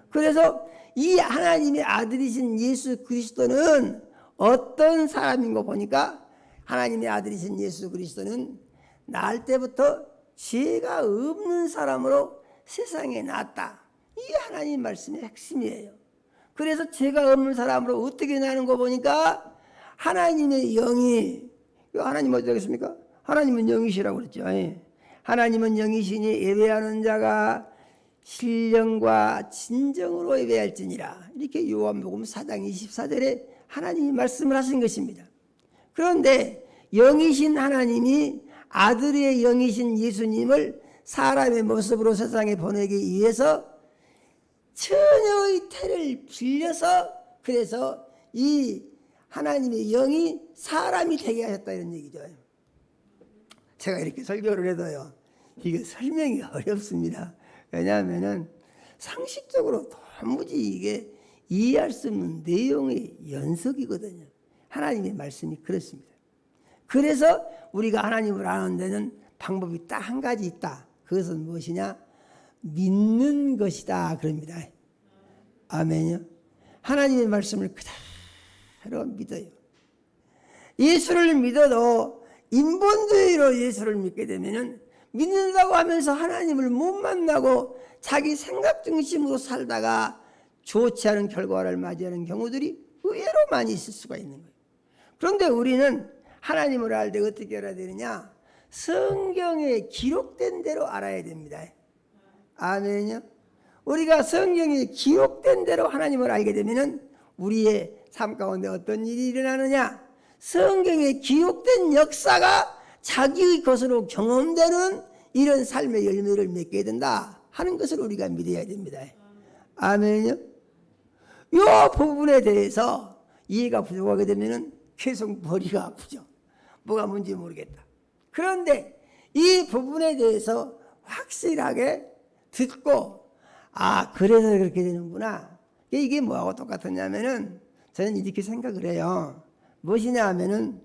그래서 이 하나님의 아들이신 예수 그리스도는 어떤 사람인 거 보니까 하나님의 아들이신 예수 그리스도는 날 때부터 죄가 없는 사람으로 세상에 났다. 이게 하나님 말씀의 핵심이에요. 그래서 죄가 없는 사람으로 어떻게 나는 거 보니까 하나님의 영이, 하나님 어디 되겠습니까? 하나님은 영이시라고 그랬죠. 하나님은 영이시니 예배하는 자가 신령과 진정으로 예배할지니라. 이렇게 요한복음 4장 24절에 하나님이 말씀을 하신 것입니다. 그런데 영이신 하나님이 아들의 영이신 예수님을 사람의 모습으로 세상에 보내기 위해서 처녀의 태를 빌려서 그래서 이 하나님의 영이 사람이 되게 하셨다 이런 얘기죠. 제가 이렇게 설교를 해도요, 이게 설명이 어렵습니다. 왜냐하면은 상식적으로 도무지 이게 이해할 수 없는 내용의 연속이거든요. 하나님의 말씀이 그렇습니다. 그래서 우리가 하나님을 아는 데는 방법이 딱 한 가지 있다. 그것은 무엇이냐? 믿는 것이다 그럽니다. 아멘요. 하나님의 말씀을 그대로 믿어요. 예수를 믿어도 인본주의로 예수를 믿게 되면은 믿는다고 하면서 하나님을 못 만나고 자기 생각 중심으로 살다가 좋지 않은 결과를 맞이하는 경우들이 의외로 많이 있을 수가 있는 거예요. 그런데 우리는 하나님을 알 때 어떻게 알아야 되느냐? 성경에 기록된 대로 알아야 됩니다. 아멘요. 우리가 성경에 기록된 대로 하나님을 알게 되면은 우리의 삶 가운데 어떤 일이 일어나느냐? 성경에 기록된 역사가 자기의 것으로 경험되는 이런 삶의 열매를 맺게 된다 하는 것을 우리가 믿어야 됩니다. 아멘요. 이 부분에 대해서 이해가 부족하게 되면은 계속 머리가 아프죠. 뭐가 뭔지 모르겠다. 그런데 이 부분에 대해서 확실하게 듣고 그래서 그렇게 되는구나. 이게 뭐하고 똑같았냐면은 저는 이렇게 생각을 해요. 무엇이냐 하면은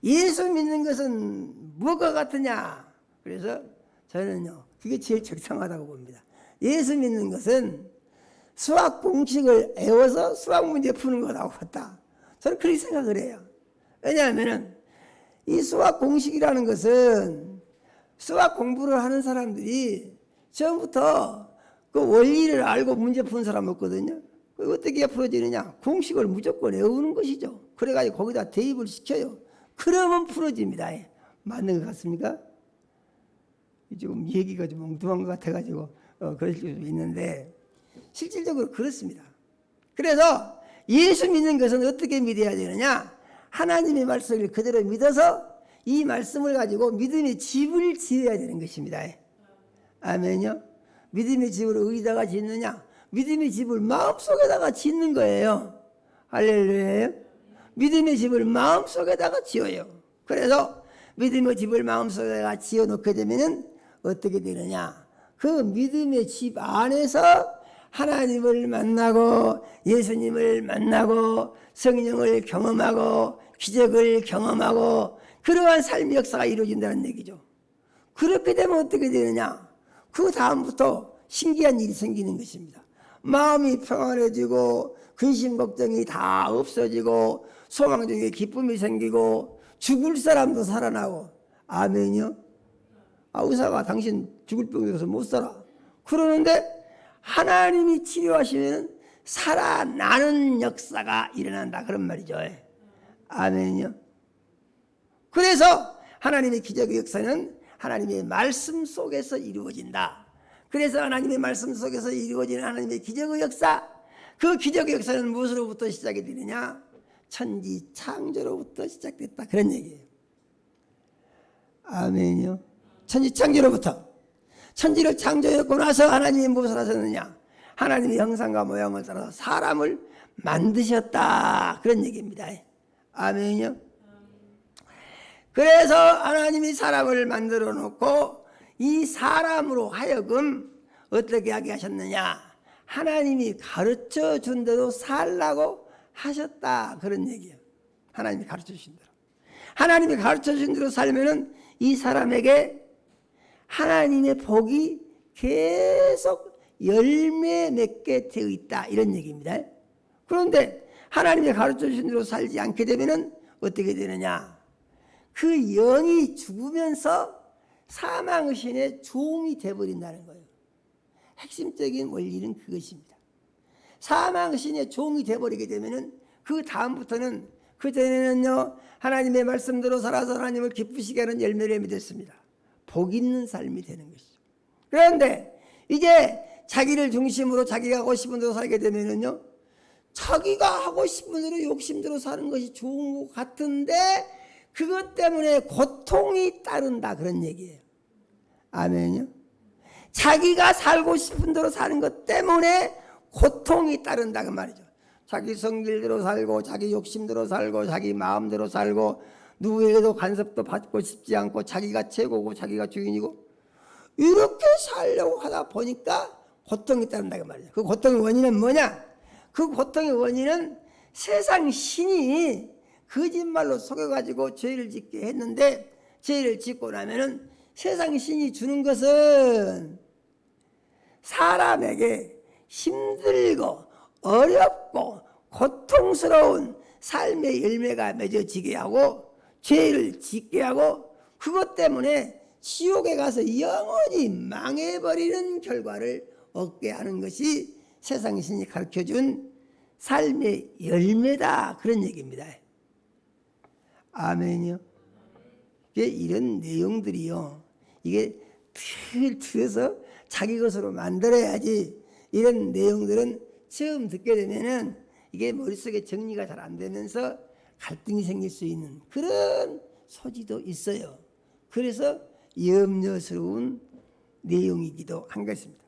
예수 믿는 것은 뭐가 같으냐. 그래서 저는요, 그게 제일 적당하다고 봅니다. 예수 믿는 것은 수학 공식을 외워서 수학 문제 푸는 거라고 봤다. 저는 그렇게 생각을 해요. 왜냐하면은 이 수학 공식이라는 것은 수학 공부를 하는 사람들이 처음부터 그 원리를 알고 문제 푸는 사람 없거든요. 어떻게 풀어지느냐? 공식을 무조건 외우는 것이죠. 그래가지고 거기다 대입을 시켜요. 그러면 풀어집니다. 맞는 것 같습니까? 지금 얘기가 좀 엉뚱한 것 같아가지고 그럴 수도 있는데 실질적으로 그렇습니다. 그래서 예수 믿는 것은 어떻게 믿어야 되느냐? 하나님의 말씀을 그대로 믿어서 이 말씀을 가지고 믿음의 집을 지어야 되는 것입니다. 아멘요. 믿음의 집을 어디다가 짓느냐? 믿음의 집을 마음속에다가 짓는 거예요. 할렐루야. 믿음의 집을 마음속에다가 지어요. 그래서 믿음의 집을 마음속에다가 지어놓게 되면은 어떻게 되느냐? 그 믿음의 집 안에서 하나님을 만나고 예수님을 만나고 성령을 경험하고 기적을 경험하고 그러한 삶의 역사가 이루어진다는 얘기죠. 그렇게 되면 어떻게 되느냐? 그 다음부터 신기한 일이 생기는 것입니다. 마음이 평안해지고 근심 걱정이 다 없어지고 소망 중에 기쁨이 생기고 죽을 사람도 살아나고. 아멘이요. 의사가 당신 죽을 병이 들어서 못 살아 그러는데 하나님이 치료하시면 살아나는 역사가 일어난다 그런 말이죠. 아멘이요. 그래서 하나님의 기적의 역사는 하나님의 말씀 속에서 이루어진다. 그래서 하나님의 말씀 속에서 이루어지는 하나님의 기적의 역사, 그 기적의 역사는 무엇으로부터 시작이 되느냐? 천지 창조로부터 시작됐다 그런 얘기예요. 아멘이요. 천지 창조로부터. 천지를 창조했고 나서 하나님이 무엇을 하셨느냐? 하나님의 형상과 모양을 따라서 사람을 만드셨다 그런 얘기입니다. 아멘이요. 그래서 하나님이 사람을 만들어 놓고 이 사람으로 하여금 어떻게 하게 하셨느냐? 하나님이 가르쳐 준 대로 살라고 하셨다 그런 얘기예요. 하나님이 가르쳐 주신 대로. 하나님이 가르쳐 주신 대로 살면은 이 사람에게 하나님의 복이 계속 열매 맺게 되어 있다 이런 얘기입니다. 그런데 하나님의 가르쳐 주신 대로 살지 않게 되면은 어떻게 되느냐? 그 영이 죽으면서 사망의신의 종이 되어버린다는 거예요. 핵심적인 원리는 그것입니다. 사망의신의 종이 되어버리게 되면은 그 다음부터는 그전에는요 하나님의 말씀대로 살아서 하나님을 기쁘시게 하는 열매를 맺었습니다. 복 있는 삶이 되는 것이죠. 그런데 이제 자기를 중심으로 자기가 하고 싶은 대로 살게 되면은요 자기가 하고 싶은 대로 욕심대로 사는 것이 좋은 것 같은데 그것 때문에 고통이 따른다 그런 얘기예요. 아멘요. 자기가 살고 싶은 대로 사는 것 때문에 고통이 따른다 그 말이죠. 자기 성질대로 살고 자기 욕심대로 살고 자기 마음대로 살고 누구에게도 간섭도 받고 싶지 않고 자기가 최고고 자기가 주인이고 이렇게 살려고 하다 보니까 고통이 따른다 그 말이죠. 그 고통의 원인은 뭐냐? 그 고통의 원인은 세상 신이 거짓말로 속여가지고 죄를 짓게 했는데 죄를 짓고 나면은 세상 신이 주는 것은 사람에게 힘들고 어렵고 고통스러운 삶의 열매가 맺어지게 하고 죄를 짓게 하고 그것 때문에 지옥에 가서 영원히 망해버리는 결과를 얻게 하는 것이 세상 신이 가르쳐준 삶의 열매다 그런 얘기입니다. 아멘이요. 이런 내용들이요. 이게 틀어서 자기 것으로 만들어야지 이런 내용들은 처음 듣게 되면은 이게 머릿속에 정리가 잘 안 되면서 갈등이 생길 수 있는 그런 소지도 있어요. 그래서 염려스러운 내용이기도 한 것입니다.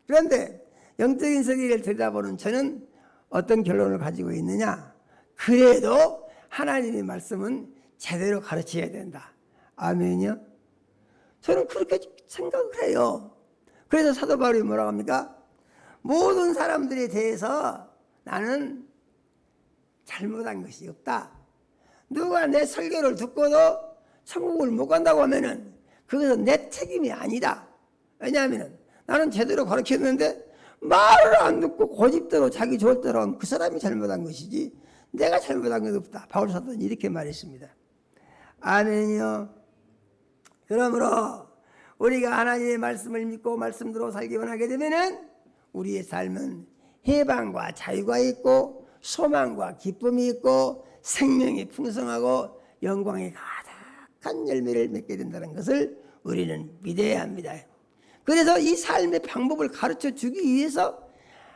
그런데 영적인 세계를 들여다보는 저는 어떤 결론을 가지고 있느냐? 그래도 하나님의 말씀은 제대로 가르쳐야 된다. 아멘이요? 저는 그렇게 생각을 해요. 그래서 사도 바울이 뭐라고 합니까? 모든 사람들에 대해서 나는 잘못한 것이 없다. 누가 내 설교를 듣고도 천국을 못 간다고 하면은 그것은 내 책임이 아니다. 왜냐하면 나는 제대로 가르쳤는데 말을 안 듣고 고집대로 자기 좋을 대로 하면 그 사람이 잘못한 것이지 내가 잘못한 것 없다. 바울 사도는 이렇게 말했습니다. 아멘이요. 그러므로 우리가 하나님의 말씀을 믿고 말씀대로 살기 원하게 되면은 우리의 삶은 해방과 자유가 있고 소망과 기쁨이 있고 생명이 풍성하고 영광이 가득한 열매를 맺게 된다는 것을 우리는 믿어야 합니다. 그래서 이 삶의 방법을 가르쳐 주기 위해서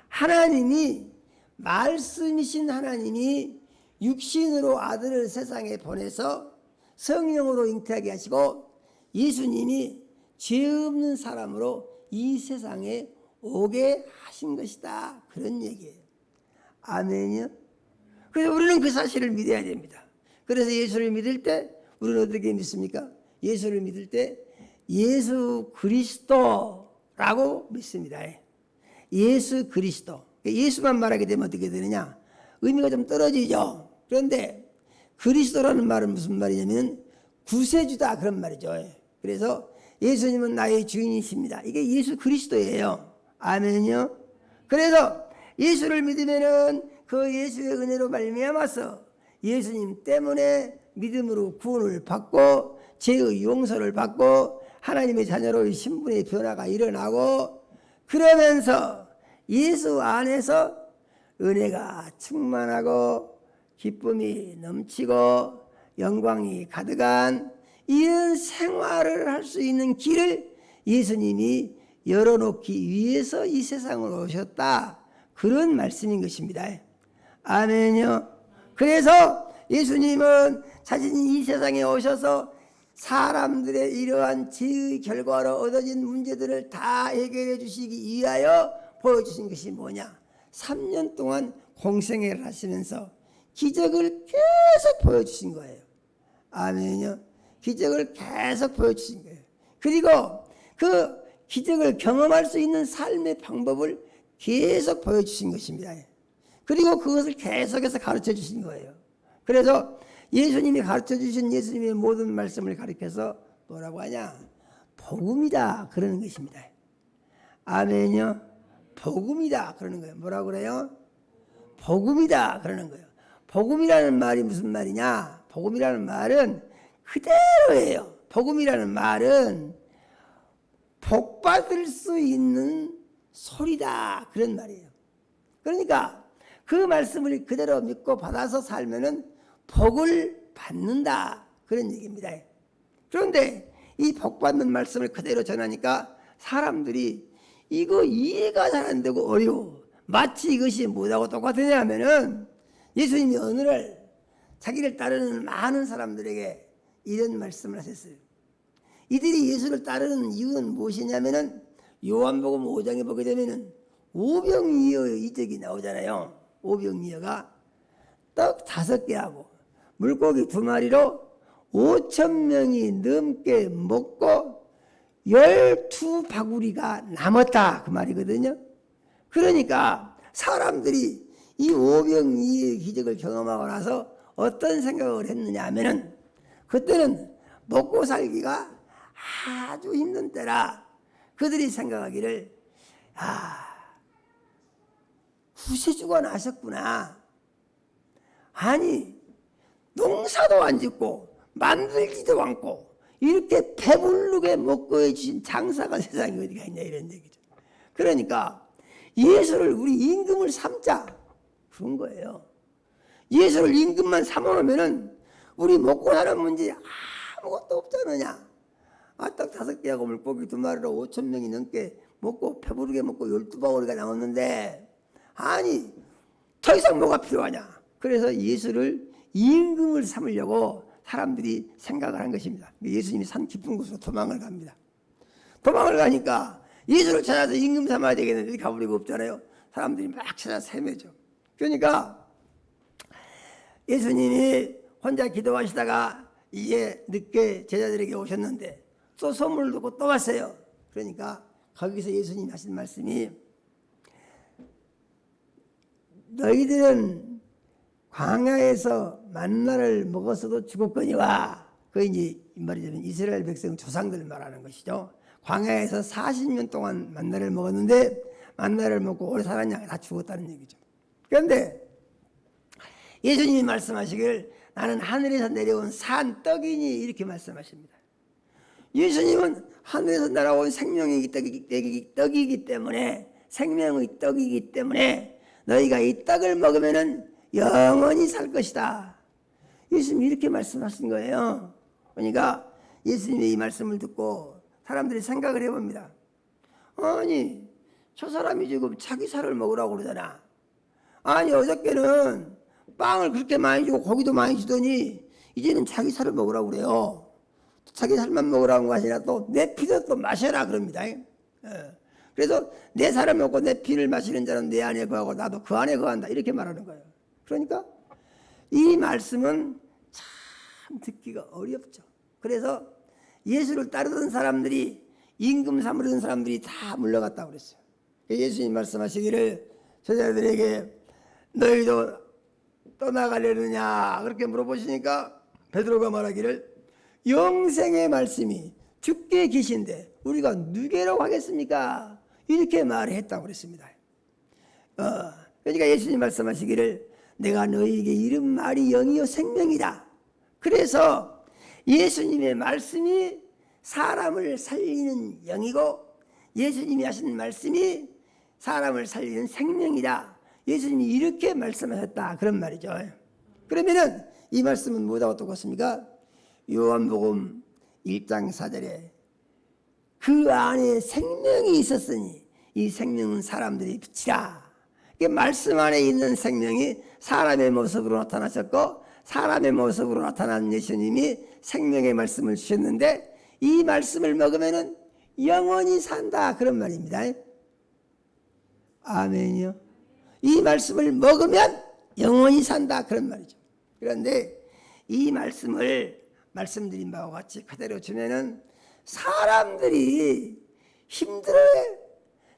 하나님이 말씀이신 하나님이 육신으로 아들을 세상에 보내서 성령으로 잉태하게 하시고 예수님이 죄 없는 사람으로 이 세상에 오게 하신 것이다. 그런 얘기예요. 아멘이요. 그래서 우리는 그 사실을 믿어야 됩니다. 그래서 예수를 믿을 때 우리는 어떻게 믿습니까? 예수를 믿을 때 예수 그리스도라고 믿습니다. 예수 그리스도. 예수만 말하게 되면 어떻게 되느냐? 의미가 좀 떨어지죠. 그런데 그리스도라는 말은 무슨 말이냐면 구세주다 그런 말이죠. 그래서 예수님은 나의 주인이십니다. 이게 예수 그리스도예요. 아멘요. 그래서 예수를 믿으면은 그 예수의 은혜로 말미암아서 예수님 때문에 믿음으로 구원을 받고 죄의 용서를 받고 하나님의 자녀로의 신분의 변화가 일어나고 그러면서 예수 안에서 은혜가 충만하고 기쁨이 넘치고 영광이 가득한 이런 생활을 할 수 있는 길을 예수님이 열어놓기 위해서 이 세상으로 오셨다. 그런 말씀인 것입니다. 아멘요. 그래서 예수님은 자신이 이 세상에 오셔서 사람들의 이러한 죄의 결과로 얻어진 문제들을 다 해결해 주시기 위하여 보여주신 것이 뭐냐? 3년 동안 공생애를 하시면서 기적을 계속 보여주신 거예요. 아멘요. 기적을 계속 보여주신 거예요. 그리고 그 기적을 경험할 수 있는 삶의 방법을 계속 보여주신 것입니다. 그리고 그것을 계속해서 가르쳐 주신 거예요. 그래서 예수님이 가르쳐 주신 예수님의 모든 말씀을 가르쳐서 뭐라고 하냐? 복음이다 그러는 것입니다. 아멘요. 복음이다 그러는 거예요. 뭐라고 그래요? 복음이다 그러는 거예요. 복음이라는 말이 무슨 말이냐? 복음이라는 말은 그대로예요. 복음이라는 말은 복받을 수 있는 소리다 그런 말이에요. 그러니까 그 말씀을 그대로 믿고 받아서 살면은 복을 받는다 그런 얘기입니다. 그런데 이 복받는 말씀을 그대로 전하니까 사람들이 이거 이해가 잘 안 되고 어려워. 마치 이것이 뭐하고 똑같으냐 하면은 예수님이 어느 날 자기를 따르는 많은 사람들에게 이런 말씀을 하셨어요. 이들이 예수를 따르는 이유는 무엇이냐면은 요한복음 5장에 보게 되면은 오병이어의 이적이 나오잖아요. 오병이어가 떡 5개하고 물고기 2마리로 5,000명이 넘게 먹고 12바구리가 남았다 그 말이거든요. 그러니까 사람들이 이 오병이어의 기적을 경험하고 나서 어떤 생각을 했느냐 하면은 그때는 먹고 살기가 아주 힘든 때라 그들이 생각하기를 구세주가 나셨구나. 아니 농사도 안 짓고 만들지도 않고 이렇게 배부르게 먹고 해주신 장사가 세상에 어디가 있냐 이런 얘기죠. 그러니까 예수를 우리 임금을 삼자 그런 거예요. 예수를 임금만 삼아놓으면은 우리 먹고 사는 문제 아무것도 없잖느냐. 떡 5개하고 물고기 2마리로 5,000명이 넘게 먹고 배부르게 먹고 12바구리가 나왔는데 아니 더 이상 뭐가 필요하냐. 그래서 예수를 임금을 삼으려고 사람들이 생각을 한 것입니다. 예수님이 산 깊은 곳으로 도망을 갑니다. 도망을 가니까 예수를 찾아서 임금 삼아야 되겠는데 가버리고 없잖아요. 사람들이 막 찾아서 헤매죠. 그러니까 예수님이 혼자 기도하시다가 이제 늦게 제자들에게 오셨는데 또 선물을 두고 또 왔어요. 그러니까 거기서 예수님이 하신 말씀이 너희들은 광야에서 만나를 먹었어도 죽었거니와 그 이제 말이자면 이스라엘 백성 조상들을 말하는 것이죠. 광야에서 40년 동안 만나를 먹었는데 만나를 먹고 오래 살았냐 다 죽었다는 얘기죠. 그런데 예수님이 말씀하시길 나는 하늘에서 내려온 산 떡이니 이렇게 말씀하십니다. 예수님은 하늘에서 날아온 생명의 떡이기 때문에 생명의 떡이기 때문에 너희가 이 떡을 먹으면은 영원히 살 것이다. 예수님이 이렇게 말씀하신 거예요. 그러니까 예수님의 이 말씀을 듣고 사람들이 생각을 해봅니다. 아니 저 사람이 지금 자기 살을 먹으라고 그러잖아. 아니 어저께는 빵을 그렇게 많이 주고 고기도 많이 주더니 이제는 자기 살을 먹으라고 그래요. 자기 살만 먹으라는 것이 아니라 또 내 피도 또 마셔라 그럽니다. 그래서 내 살을 먹고 내 피를 마시는 자는 내 안에 거하고 나도 그 안에 거한다 이렇게 말하는 거예요. 그러니까 이 말씀은 참 듣기가 어렵죠. 그래서 예수를 따르던 사람들이 임금 삼으려던 사람들이 다 물러갔다고 그랬어요. 예수님 말씀하시기를 제자들에게 너희도 떠나가려느냐 그렇게 물어보시니까 베드로가 말하기를 영생의 말씀이 주께 계신데 우리가 누구라고 하겠습니까? 이렇게 말했다고 그랬습니다. 그러니까 예수님 말씀하시기를 내가 너희에게 이른 말이 영이요 생명이다. 그래서 예수님의 말씀이 사람을 살리는 영이고 예수님이 하신 말씀이 사람을 살리는 생명이다. 예수님이 이렇게 말씀하셨다 그런 말이죠. 그러면은 이 말씀은 뭐라고 똑같습니까? 요한복음 1장 4절에 그 안에 생명이 있었으니 이 생명은 사람들의 빛이라. 말씀 안에 있는 생명이 사람의 모습으로 나타나셨고 사람의 모습으로 나타난 예수님이 생명의 말씀을 주셨는데 이 말씀을 먹으면 영원히 산다 그런 말입니다. 아멘이요. 이 말씀을 먹으면 영원히 산다 그런 말이죠. 그런데 이 말씀을 말씀드린 바와 같이 그대로 주면은 사람들이 힘들어해.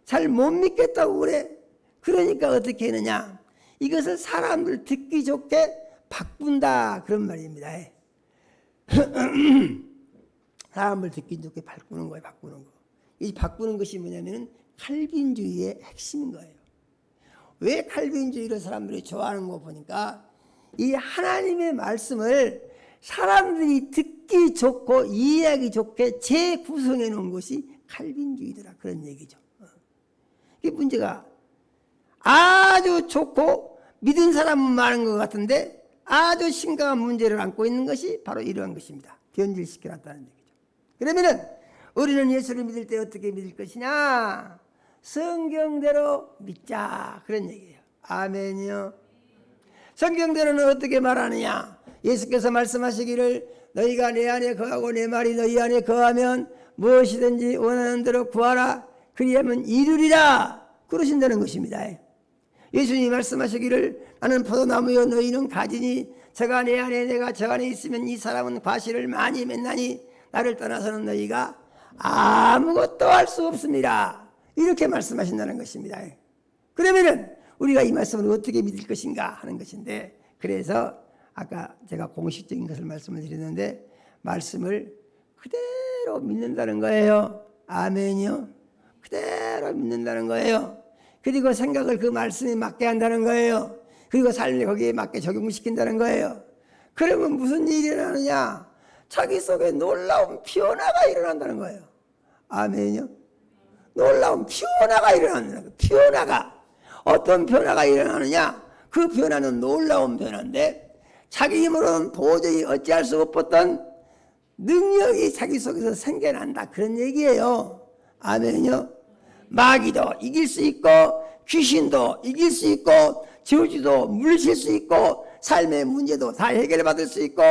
잘 못 믿겠다고 그래. 그러니까 어떻게 하느냐. 이것을 사람들 듣기 좋게 바꾼다 그런 말입니다. 사람을 듣기 좋게 바꾸는 거예요. 바꾸는 거. 이 바꾸는 것이 뭐냐면 칼빈주의의 핵심인 거예요. 왜 칼빈주의를 사람들이 좋아하는 거 보니까 이 하나님의 말씀을 사람들이 듣기 좋고 이해하기 좋게 재구성해 놓은 것이 칼빈주의더라 그런 얘기죠. 이게 문제가 아주 좋고 믿은 사람은 많은 것 같은데 아주 심각한 문제를 안고 있는 것이 바로 이러한 것입니다. 변질시켜놨다는 얘기죠. 그러면은 우리는 예수를 믿을 때 어떻게 믿을 것이냐? 성경대로 믿자 그런 얘기예요. 아멘이요. 성경대로는 어떻게 말하느냐? 예수께서 말씀하시기를 너희가 내 안에 거하고 내 말이 너희 안에 거하면 무엇이든지 원하는 대로 구하라. 그리하면 이루리라. 그러신다는 것입니다. 예수님이 말씀하시기를 나는 포도나무여 너희는 가지니 저가 내 안에 내가 저 안에 있으면 이 사람은 과실을 많이 맺나니 나를 떠나서는 너희가 아무것도 할 수 없습니다. 이렇게 말씀하신다는 것입니다. 그러면은 우리가 이 말씀을 어떻게 믿을 것인가 하는 것인데, 그래서 아까 제가 공식적인 것을 말씀을 드렸는데 말씀을 그대로 믿는다는 거예요. 아멘이요. 그대로 믿는다는 거예요. 그리고 생각을 그 말씀에 맞게 한다는 거예요. 그리고 삶을 거기에 맞게 적용시킨다는 거예요. 그러면 무슨 일이 일어나느냐? 자기 속에 놀라운 변화가 일어난다는 거예요. 아멘이요. 놀라운 변화가 일어난다는 거예요. 변화가. 어떤 변화가 일어나느냐? 그 변화는 놀라운 변화인데 자기 힘으로는 도저히 어찌할 수 없었던 능력이 자기 속에서 생겨난다. 그런 얘기예요. 아멘요. 마귀도 이길 수 있고 귀신도 이길 수 있고 저주도 물리칠 수 있고 삶의 문제도 다 해결받을 수 있고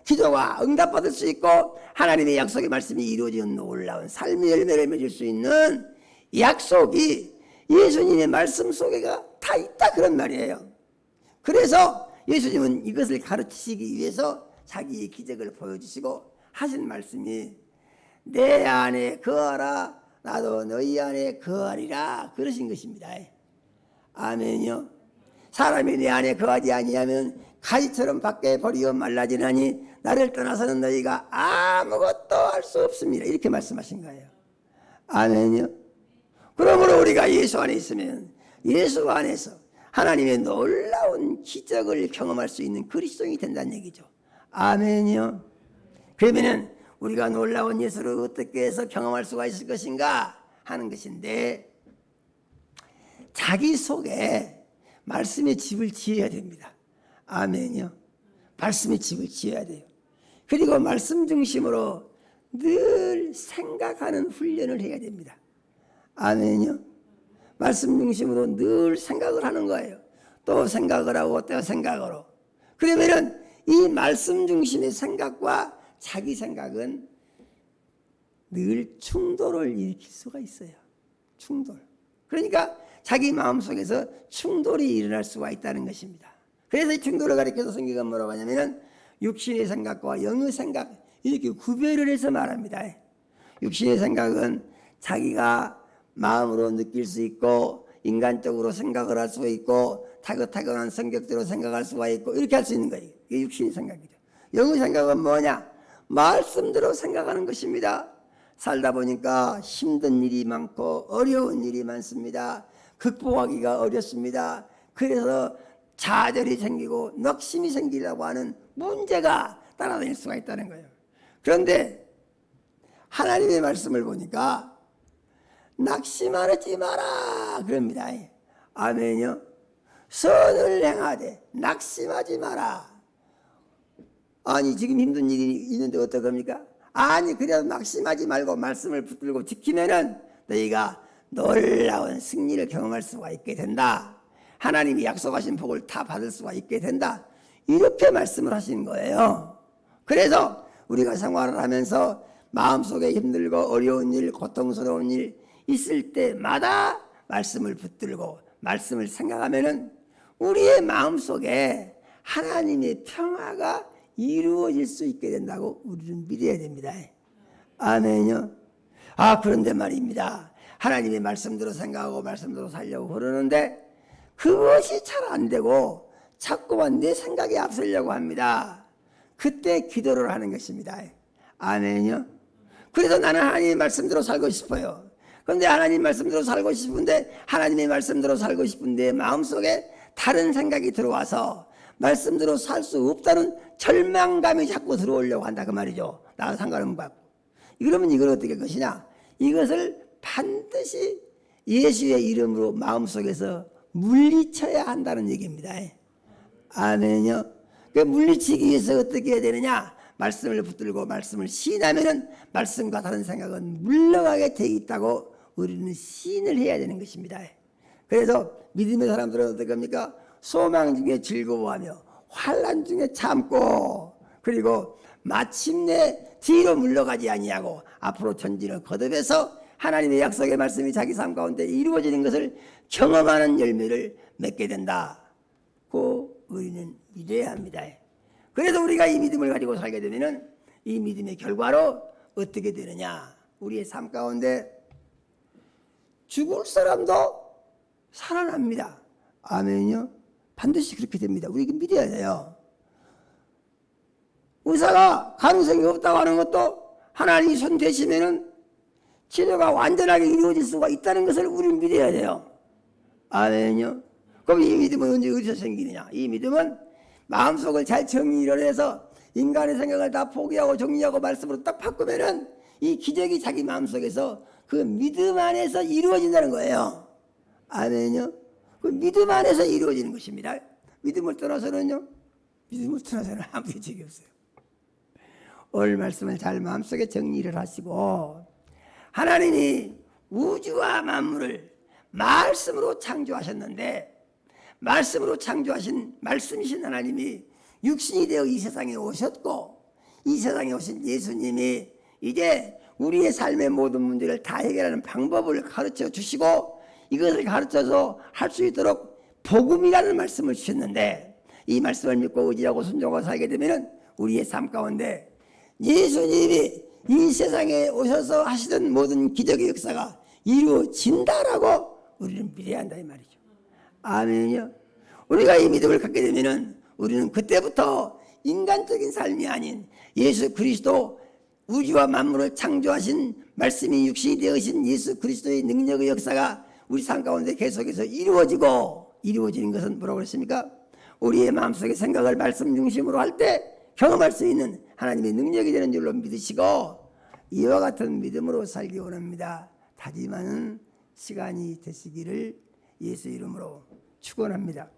기도가 응답받을 수 있고 하나님의 약속의 말씀이 이루어지는 놀라운 삶의 열매를 맺을 수 있는 약속이 예수님의 말씀 속에가 다 있다 그런 말이에요. 그래서 예수님은 이것을 가르치시기 위해서 자기의 기적을 보여주시고 하신 말씀이 내 안에 거하라 나도 너희 안에 거하리라 그러신 것입니다. 아멘요. 사람이 내 안에 거하지 아니하면 가지처럼 밖에 버리어 말라지나니 나를 떠나서는 너희가 아무것도 할 수 없습니다. 이렇게 말씀하신 거예요. 아멘요. 그러므로 우리가 예수 안에 있으면 예수 안에서 하나님의 놀라운 기적을 경험할 수 있는 그리스도인이 된다는 얘기죠. 아멘요. 그러면은 우리가 놀라운 예수를 어떻게 해서 경험할 수가 있을 것인가 하는 것인데, 자기 속에 말씀의 집을 지어야 됩니다. 아멘요. 말씀의 집을 지어야 돼요. 그리고 말씀 중심으로 늘 생각하는 훈련을 해야 됩니다. 아멘요. 말씀 중심으로 늘 생각을 하는 거예요. 또 생각을 하고 또 생각으로. 그러면은 이 말씀 중심의 생각과 자기 생각은 늘 충돌을 일으킬 수가 있어요. 충돌. 그러니까 자기 마음속에서 충돌이 일어날 수가 있다는 것입니다. 그래서 이 충돌을 가리켜서 성경은 뭐라고 하냐면은 육신의 생각과 영의 생각 이렇게 구별을 해서 말합니다. 육신의 생각은 자기가 마음으로 느낄 수 있고 인간적으로 생각을 할 수 있고 타고타고난 성격대로 생각할 수가 있고 이렇게 할 수 있는 거예요. 이게 육신의 생각이죠. 영의 생각은 뭐냐? 말씀대로 생각하는 것입니다. 살다 보니까 힘든 일이 많고 어려운 일이 많습니다. 극복하기가 어렵습니다. 그래서 좌절이 생기고 낙심이 생기려고 하는 문제가 따라다닐 수가 있다는 거예요. 그런데 하나님의 말씀을 보니까 낙심하지 마라 그럽니다. 아멘요. 선을 행하되 낙심하지 마라. 아니 지금 힘든 일이 있는데 어떡합니까? 아니 그래도 낙심하지 말고 말씀을 붙들고 지키면은 너희가 놀라운 승리를 경험할 수가 있게 된다. 하나님이 약속하신 복을 다 받을 수가 있게 된다. 이렇게 말씀을 하시는 거예요. 그래서 우리가 생활을 하면서 마음속에 힘들고 어려운 일, 고통스러운 일 있을 때마다 말씀을 붙들고 말씀을 생각하면은 우리의 마음속에 하나님의 평화가 이루어질 수 있게 된다고 우리는 믿어야 됩니다. 아멘요. 그런데 말입니다. 하나님의 말씀대로 생각하고 말씀대로 살려고 그러는데 그것이 잘 안 되고 자꾸만 내 생각에 앞서려고 합니다. 그때 기도를 하는 것입니다. 아멘요. 그래서 나는 하나님의 말씀대로 살고 싶어요. 그런데 하나님 말씀대로 살고 싶은데 하나님의 말씀대로 살고 싶은데 마음속에 다른 생각이 들어와서 말씀대로 살 수 없다는 절망감이 자꾸 들어오려고 한다 그 말이죠. 나와 상관없는 것 같고. 그러면 이걸 어떻게 할 것이냐? 이것을 반드시 예수의 이름으로 마음속에서 물리쳐야 한다는 얘기입니다. 아멘요. 그 물리치기 위해서 어떻게 해야 되느냐? 말씀을 붙들고 말씀을 시인하면은 말씀과 다른 생각은 물러가게 돼 있다고 우리는 시인을 해야 되는 것입니다. 그래서 믿음의 사람들은 어떻게 합니까? 소망 중에 즐거워하며 환난 중에 참고 그리고 마침내 뒤로 물러가지 아니하고 앞으로 전진을 거듭해서 하나님의 약속의 말씀이 자기 삶 가운데 이루어지는 것을 경험하는 열매를 맺게 된다고 우리는 믿어야 합니다. 그래서 우리가 이 믿음을 가지고 살게 되면은 이 믿음의 결과로 어떻게 되느냐? 우리의 삶 가운데 죽을 사람도 살아납니다. 아멘요. 반드시 그렇게 됩니다. 우리 믿어야 돼요. 의사가 가능성이 없다고 하는 것도 하나님이 손 대시면은 치료가 완전하게 이루어질 수가 있다는 것을 우리는 믿어야 돼요. 아멘요. 그럼 이 믿음은 언제 어디서 생기느냐? 이 믿음은 마음속을 잘 정리를 해서 인간의 생각을 다 포기하고 정리하고 말씀으로 딱 바꾸면은 이 기적이 자기 마음속에서 그 믿음 안에서 이루어진다는 거예요. 아멘요. 그 믿음 안에서 이루어지는 것입니다. 믿음을 떠나서는 아무 대책이 없어요. 오늘 말씀을 잘 마음속에 정리를 하시고, 하나님이 우주와 만물을 말씀으로 창조하셨는데, 말씀으로 창조하신 말씀이신 하나님이 육신이 되어 이 세상에 오셨고, 이 세상에 오신 예수님이 이제 우리의 삶의 모든 문제를 다 해결하는 방법을 가르쳐 주시고, 이것을 가르쳐서 할 수 있도록 복음이라는 말씀을 주셨는데, 이 말씀을 믿고 의지하고 순종하고 살게 되면 우리의 삶 가운데 예수님이 이 세상에 오셔서 하시던 모든 기적의 역사가 이루어진다라고 우리는 믿어야 한다 이 말이죠. 아멘요. 우리가 이 믿음을 갖게 되면 우리는 그때부터 인간적인 삶이 아닌 예수 그리스도, 우주와 만물을 창조하신 말씀이 육신이 되으신 예수 그리스도의 능력의 역사가 우리 삶 가운데 계속해서 이루어지는 것은 뭐라고 그랬습니까? 우리의 마음속의 생각을 말씀 중심으로 할 때 경험할 수 있는 하나님의 능력이 되는 줄로 믿으시고, 이와 같은 믿음으로 살기 원합니다. 다짐하는 시간이 되시기를 예수 이름으로 축원합니다.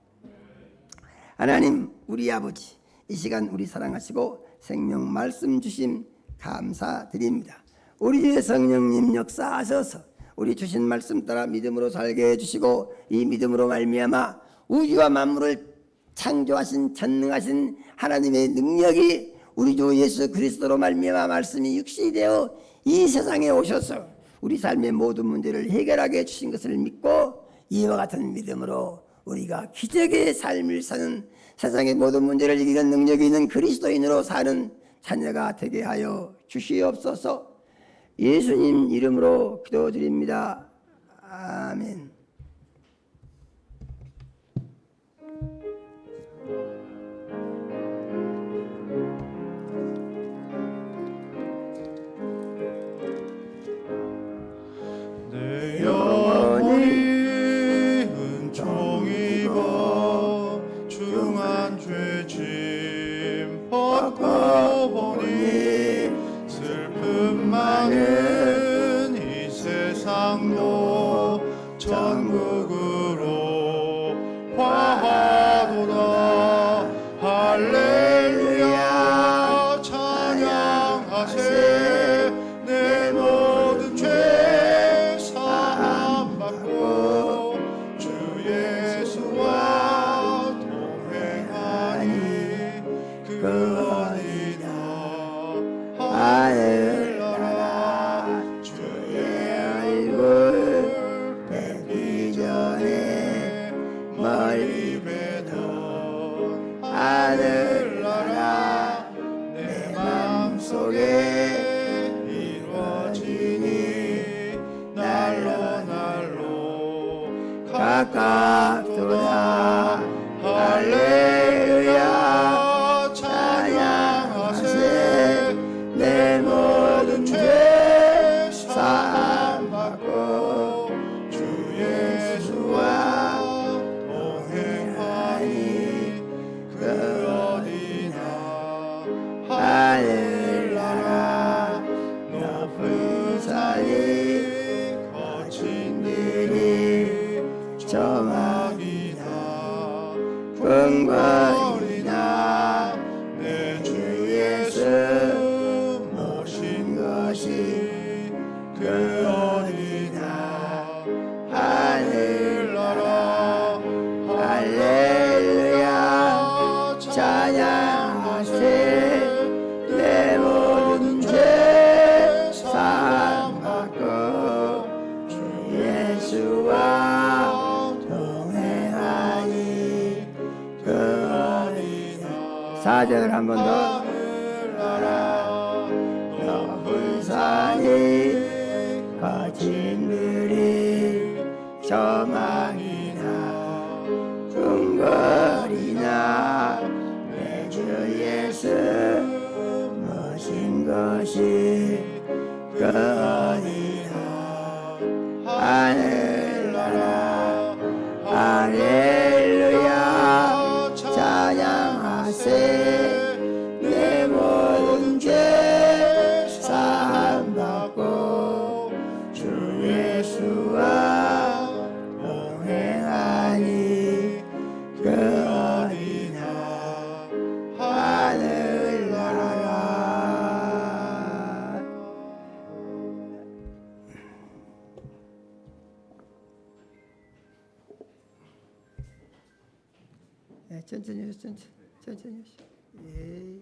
하나님, 우리 아버지, 이 시간 우리 사랑하시고 생명 말씀 주심 감사드립니다. 우리 주의 성령님 역사하셔서 우리 주신 말씀 따라 믿음으로 살게 해주시고, 이 믿음으로 말미암아 우주와 만물을 창조하신 전능하신 하나님의 능력이 우리 주 예수 그리스도로 말미암아 말씀이 육신이 되어 이 세상에 오셔서 우리 삶의 모든 문제를 해결하게 해주신 것을 믿고, 이와 같은 믿음으로 우리가 기적의 삶을 사는, 세상의 모든 문제를 이기는 능력이 있는 그리스도인으로 사는 자녀가 되게 하여 주시옵소서. 예수님 이름으로 기도드립니다. 아멘. 내 영혼이 은총 입어 중한 죄짐 벗고 보니 슬픔 많은 이 세상도 천국으로 화하도다. 할렐루야 찬양하세. 내 모든 죄 사함 받고 주 예수와 동행하니 그 어디나 하늘나라. 주의 얼굴 뵙기 전에 멀리 뵈던 하늘나라 내 마음속에 이루어지니 날로 가깝도다. 할렐루야 찬양하세. 내 모든 죄 사함 받고 주 예수와 동행하니 그 어디나 하늘나라. 높은 산이 거친 길이 정하기나 궁궐이나 내 주 예수 모신 것이 그 어디나 4절 한 번 더. 하늘나라 높은 산이 거친 들이 저망이나 궁궐이나 내 주 예수 모신 것이 그 어디나 하늘나라 할렐루야 찬양하세 내 모든 죄 사함받고 주 예수와 동행하니 그 어디나 하늘나라. 네, 천천히 하시죠. 천천히 하시죠. 예.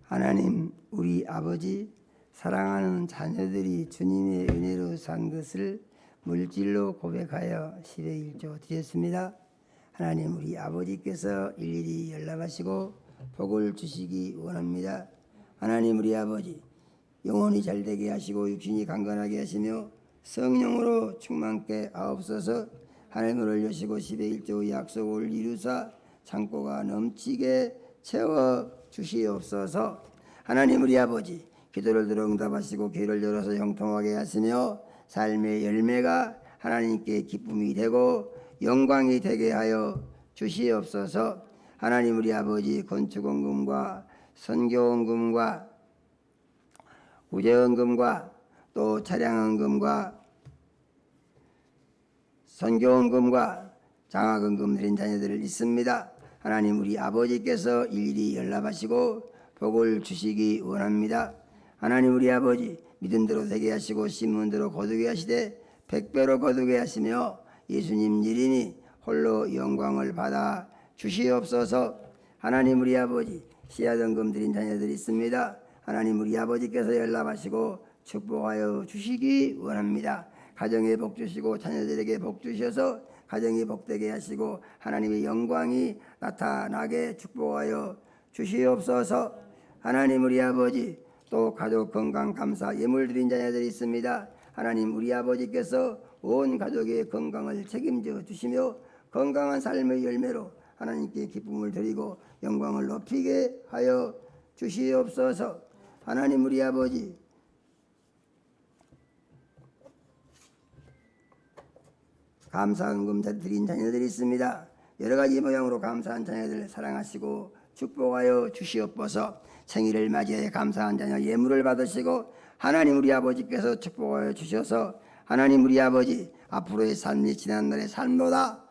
하나님 우리 아버지 사랑하는 자녀들이 주님의 은혜로 산 것을 물질로 고백하여 10의 1조 드렸습니다. 하나님 우리 아버지께서 일일이 연락하시고 복을 주시기 원합니다. 하나님 우리 아버지 영혼이 잘되게 하시고 육신이 강건하게 하시며 성령으로 충만케 하옵소서. 하늘문을 여시고 10의 1조 약속을 이루사 창고가 넘치게 채워 주시옵소서. 하나님 우리 아버지 기도를 들어 응답하시고 귀를 열어서 형통하게 하시며 삶의 열매가 하나님께 기쁨이 되고 영광이 되게 하여 주시옵소서. 하나님 우리 아버지 건축원금과 선교원금과 구제원금과 또 차량원금과 선교원금과 장학원금 드린 자녀들 있습니다. 하나님 우리 아버지께서 일일이 연락하시고 복을 주시기 원합니다. 하나님 우리 아버지 믿음대로 되게 하시고 신문대로 거두게 하시되 백배로 거두게 하시며 예수님 이름이 홀로 영광을 받아 주시옵소서. 하나님 우리 아버지 씨앗원금 드린 자녀들이 있습니다. 하나님 우리 아버지께서 연락하시고 축복하여 주시기 원합니다. 가정에 복 주시고 자녀들에게 복 주셔서 가정이 복되게 하시고 하나님의 영광이 나타나게 축복하여 주시옵소서. 하나님 우리 아버지 또 가족 건강 감사 예물 드린 자녀들이 있습니다. 하나님 우리 아버지께서 온 가족의 건강을 책임져 주시며 건강한 삶의 열매로 하나님께 기쁨을 드리고 영광을 높이게 하여 주시옵소서. 하나님 우리 아버지 감사헌금 드린 자녀들이 있습니다. 여러 가지 모양으로 감사한 자녀들을 사랑하시고 축복하여 주시옵소서. 생일을 맞이해 감사한 자녀 예물을 받으시고 하나님 우리 아버지께서 축복하여 주셔서 하나님 우리 아버지 앞으로의 삶이 지난날의 삶보다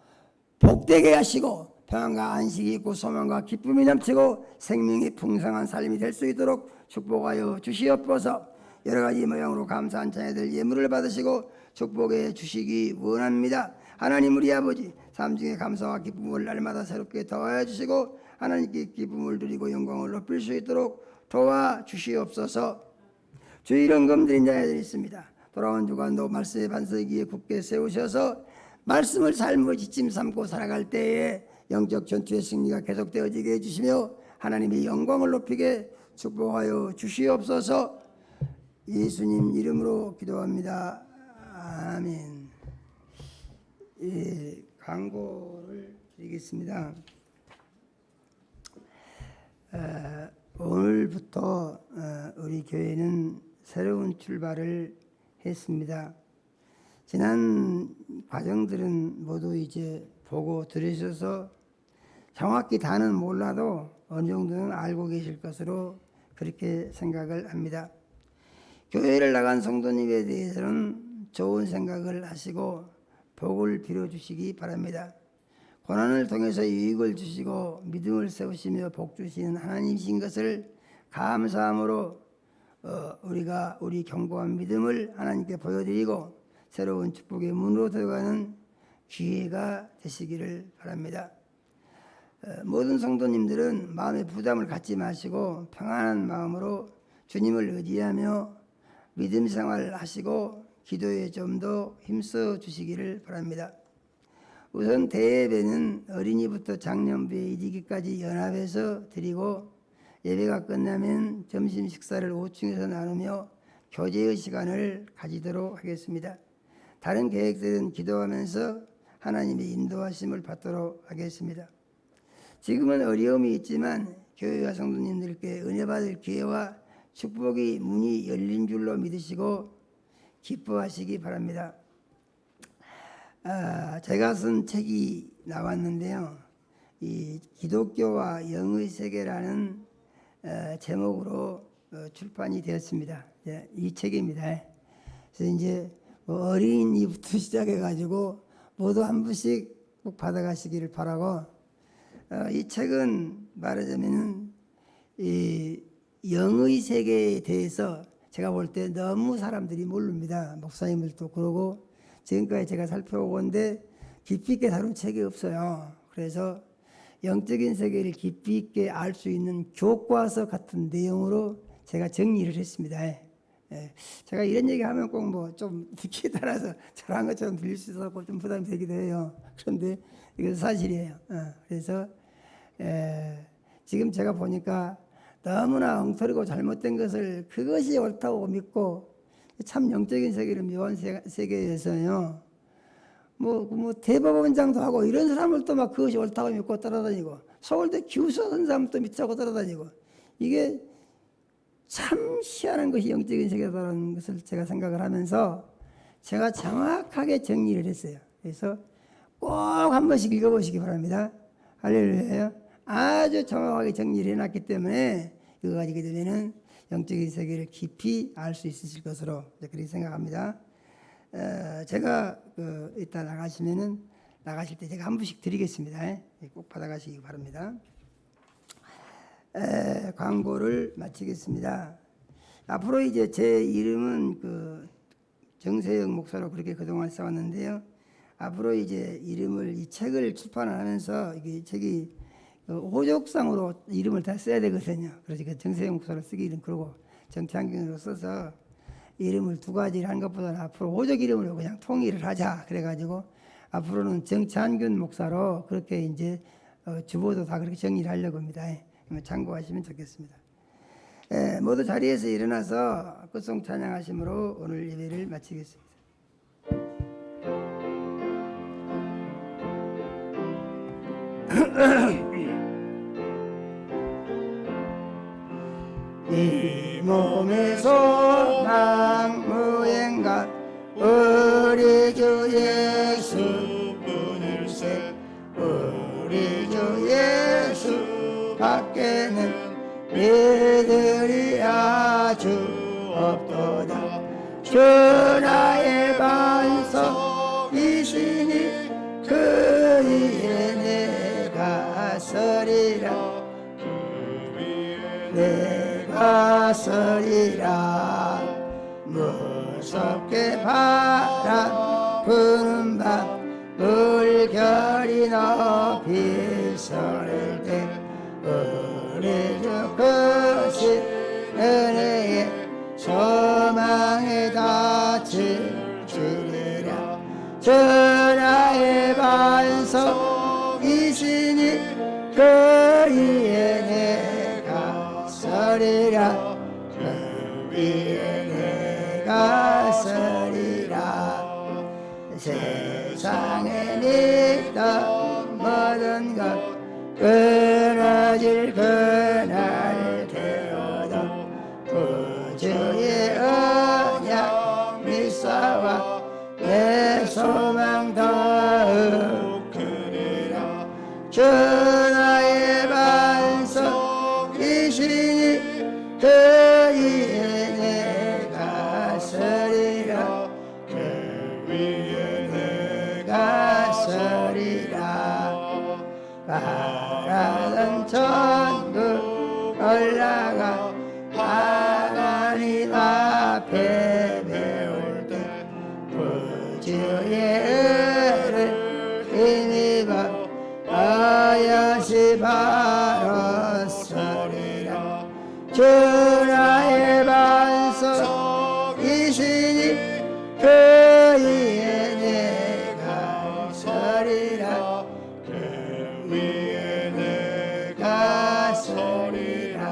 복되게 하시고 평안과 안식이 있고 소망과 기쁨이 넘치고 생명이 풍성한 삶이 될 수 있도록 축복하여 주시옵소서. 여러 가지 모양으로 감사한 자녀들 예물을 받으시고 축복해 주시기 원합니다. 하나님 우리 아버지 삶 중에 감사와 기쁨을 날마다 새롭게 더하여 주시고 하나님께 기쁨을 드리고 영광을 높일 수 있도록 도와주시옵소서. 주일헌금 드린 자녀들이 있습니다. 돌아온 주간도 말씀의 반석 위에 굳게 세우셔서 말씀을 삶의 지침 삼고 살아갈 때에 영적 전투의 승리가 계속되어지게 해주시며 하나님의 영광을 높이게 축복하여 주시옵소서. 예수님 이름으로 기도합니다. 아멘. 예, 광고를 드리겠습니다. 오늘부터 우리 교회는 새로운 출발을 했습니다. 지난 과정들은 모두 이제 보고 들으셔서 정확히 다는 몰라도 어느 정도는 알고 계실 것으로 그렇게 생각을 합니다. 교회를 나간 성도님에 대해서는 좋은 생각을 하시고 복을 빌어주시기 바랍니다. 고난을 통해서 유익을 주시고 믿음을 세우시며 복 주시는 하나님이신 것을 감사함으로 우리가 우리 견고한 믿음을 하나님께 보여드리고 새로운 축복의 문으로 들어가는 기회가 되시기를 바랍니다. 모든 성도님들은 마음의 부담을 갖지 마시고 평안한 마음으로 주님을 의지하며 믿음 생활을 하시고 기도에 좀 더 힘써 주시기를 바랍니다. 우선 대예배는 어린이부터 장년부에 이르기까지 연합해서 드리고 예배가 끝나면 점심 식사를 5층에서 나누며 교제의 시간을 가지도록 하겠습니다. 다른 계획들은 기도하면서 하나님의 인도하심을 받도록 하겠습니다. 지금은 어려움이 있지만 교회와 성도님들께 은혜 받을 기회와 축복의 문이 열린 줄로 믿으시고 기뻐하시기 바랍니다. 제가 쓴 책이 나왔는데요. 이 기독교와 영의 세계라는 제목으로 출판이 되었습니다. 이 책입니다. 그래서 이제 어린이부터 시작해가지고 모두 한 부씩 꼭 받아가시기를 바라고, 이 책은 말하자면 이 영의 세계에 대해서 제가 볼 때 너무 사람들이 모릅니다. 목사님들도 그러고 지금까지 제가 살펴보건데 깊이 있게 다룬 책이 없어요. 그래서 영적인 세계를 깊이 있게 알 수 있는 교과서 같은 내용으로 제가 정리를 했습니다. 제가 이런 얘기하면 꼭 뭐 좀 듣기에 따라서 잘한 것처럼 들릴 수 있어서 좀 부담이 되기도 해요. 그런데 이건 사실이에요. 그래서 지금 제가 보니까 너무나 엉터리고 잘못된 것을 그것이 옳다고 믿고, 참 영적인 세계를 묘한 세계에서요, 뭐 대법원장도 하고 이런 사람들도 막 그것이 옳다고 믿고 따라다니고, 서울대 교수 한 사람도 믿자고 따라다니고, 이게 참 희한한 것이 영적인 세계다라는 것을 제가 생각을 하면서 제가 정확하게 정리를 했어요. 그래서 꼭 한 번씩 읽어보시기 바랍니다. 할렐루야. 아주 정확하게 정리를 해놨기 때문에 이거 가지게 되면은 영적인 세계를 깊이 알 수 있으실 것으로 그렇게 생각합니다. 제가 이따 나가실 때 제가 한 분씩 드리겠습니다. 꼭 받아가시기 바랍니다. 광고를 마치겠습니다. 앞으로 이제 제 이름은 정세영 목사로 그렇게 그동안 써왔는데요. 앞으로 이제 이 책을 출판을 하면서 이게 책이 호적상으로 이름을 다 써야 되거든요. 그래서 정세영 목사로 쓰기는 그러고 정창균으로 써서 이름을 두 가지를 한 것보다는 앞으로 호적 이름으로 그냥 통일을 하자. 그래가지고 앞으로는 정찬균 목사로 그렇게 이제 주보도 다 그렇게 정리를 하려고 합니다. 참고하시면 좋겠습니다. 모두 자리에서 일어나서 끝송 찬양하심으로 오늘 예배를 마치겠습니다. 이 몸의 소망 무행가 우리 주 예수뿐일세. 우리 주 예수 밖에는 이들이 아주 없도다. 주 나의 반석이시니 그 위에 내가 서리라. 내가 서리라. 무섭게 바람 부는 밤 물결이 높이 솟을 때 우리 주 크신 은혜에 소망에 닿칠 줄이라. 주 나의 반석이시니 그 위에 내가 서리라. 그 위에 내가 서리라. 세상에 믿던 모든 것 끊어질 그날 되어도 구주의 언약 미사와 내 소망 더욱 크리라. 주 나의 반석이시니 그 위에 내가 서리라. 그 위에 내가 서리라. 바라던 천국 올라가 하나님 바로서리라 전하의 반석이시니 그 위에 내가 서리라 그 위에 내가 서리라.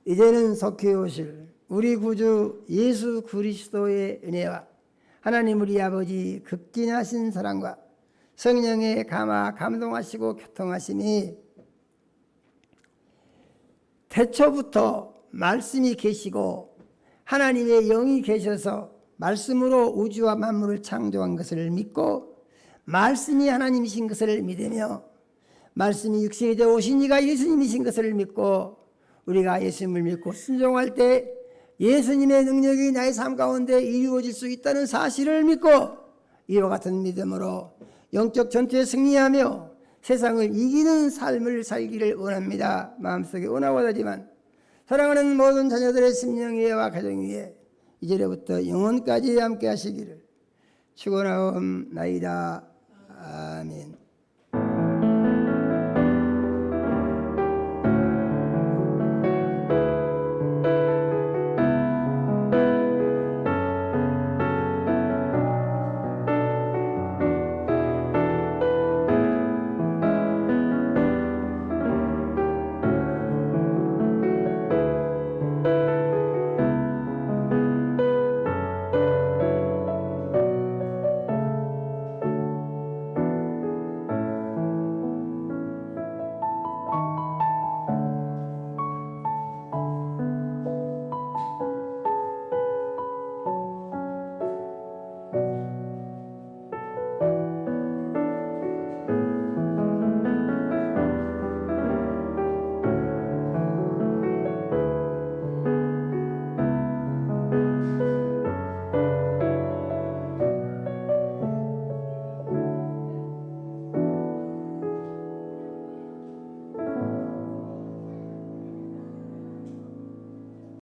이제는 속히 오실 우리 구주 예수 그리스도의 은혜와 하나님 우리 아버지 극진하신 사랑과 성령의 감화 감동하시고 교통하심이 태초부터 말씀이 계시고 하나님의 영이 계셔서 말씀으로 우주와 만물을 창조한 것을 믿고 말씀이 하나님이신 것을 믿으며 말씀이 육신이 되어 오신 이가 예수님이신 것을 믿고 우리가 예수님을 믿고 순종할 때 예수님의 능력이 나의 삶 가운데 이루어질 수 있다는 사실을 믿고 이와 같은 믿음으로 영적 전투에 승리하며 세상을 이기는 삶을 살기를 원합니다. 마음속에 원하고 하지만 사랑하는 모든 자녀들의 심령 위에와 가정 위에 이제부터 영원까지 함께 하시기를 축원하옵나이다. 아멘.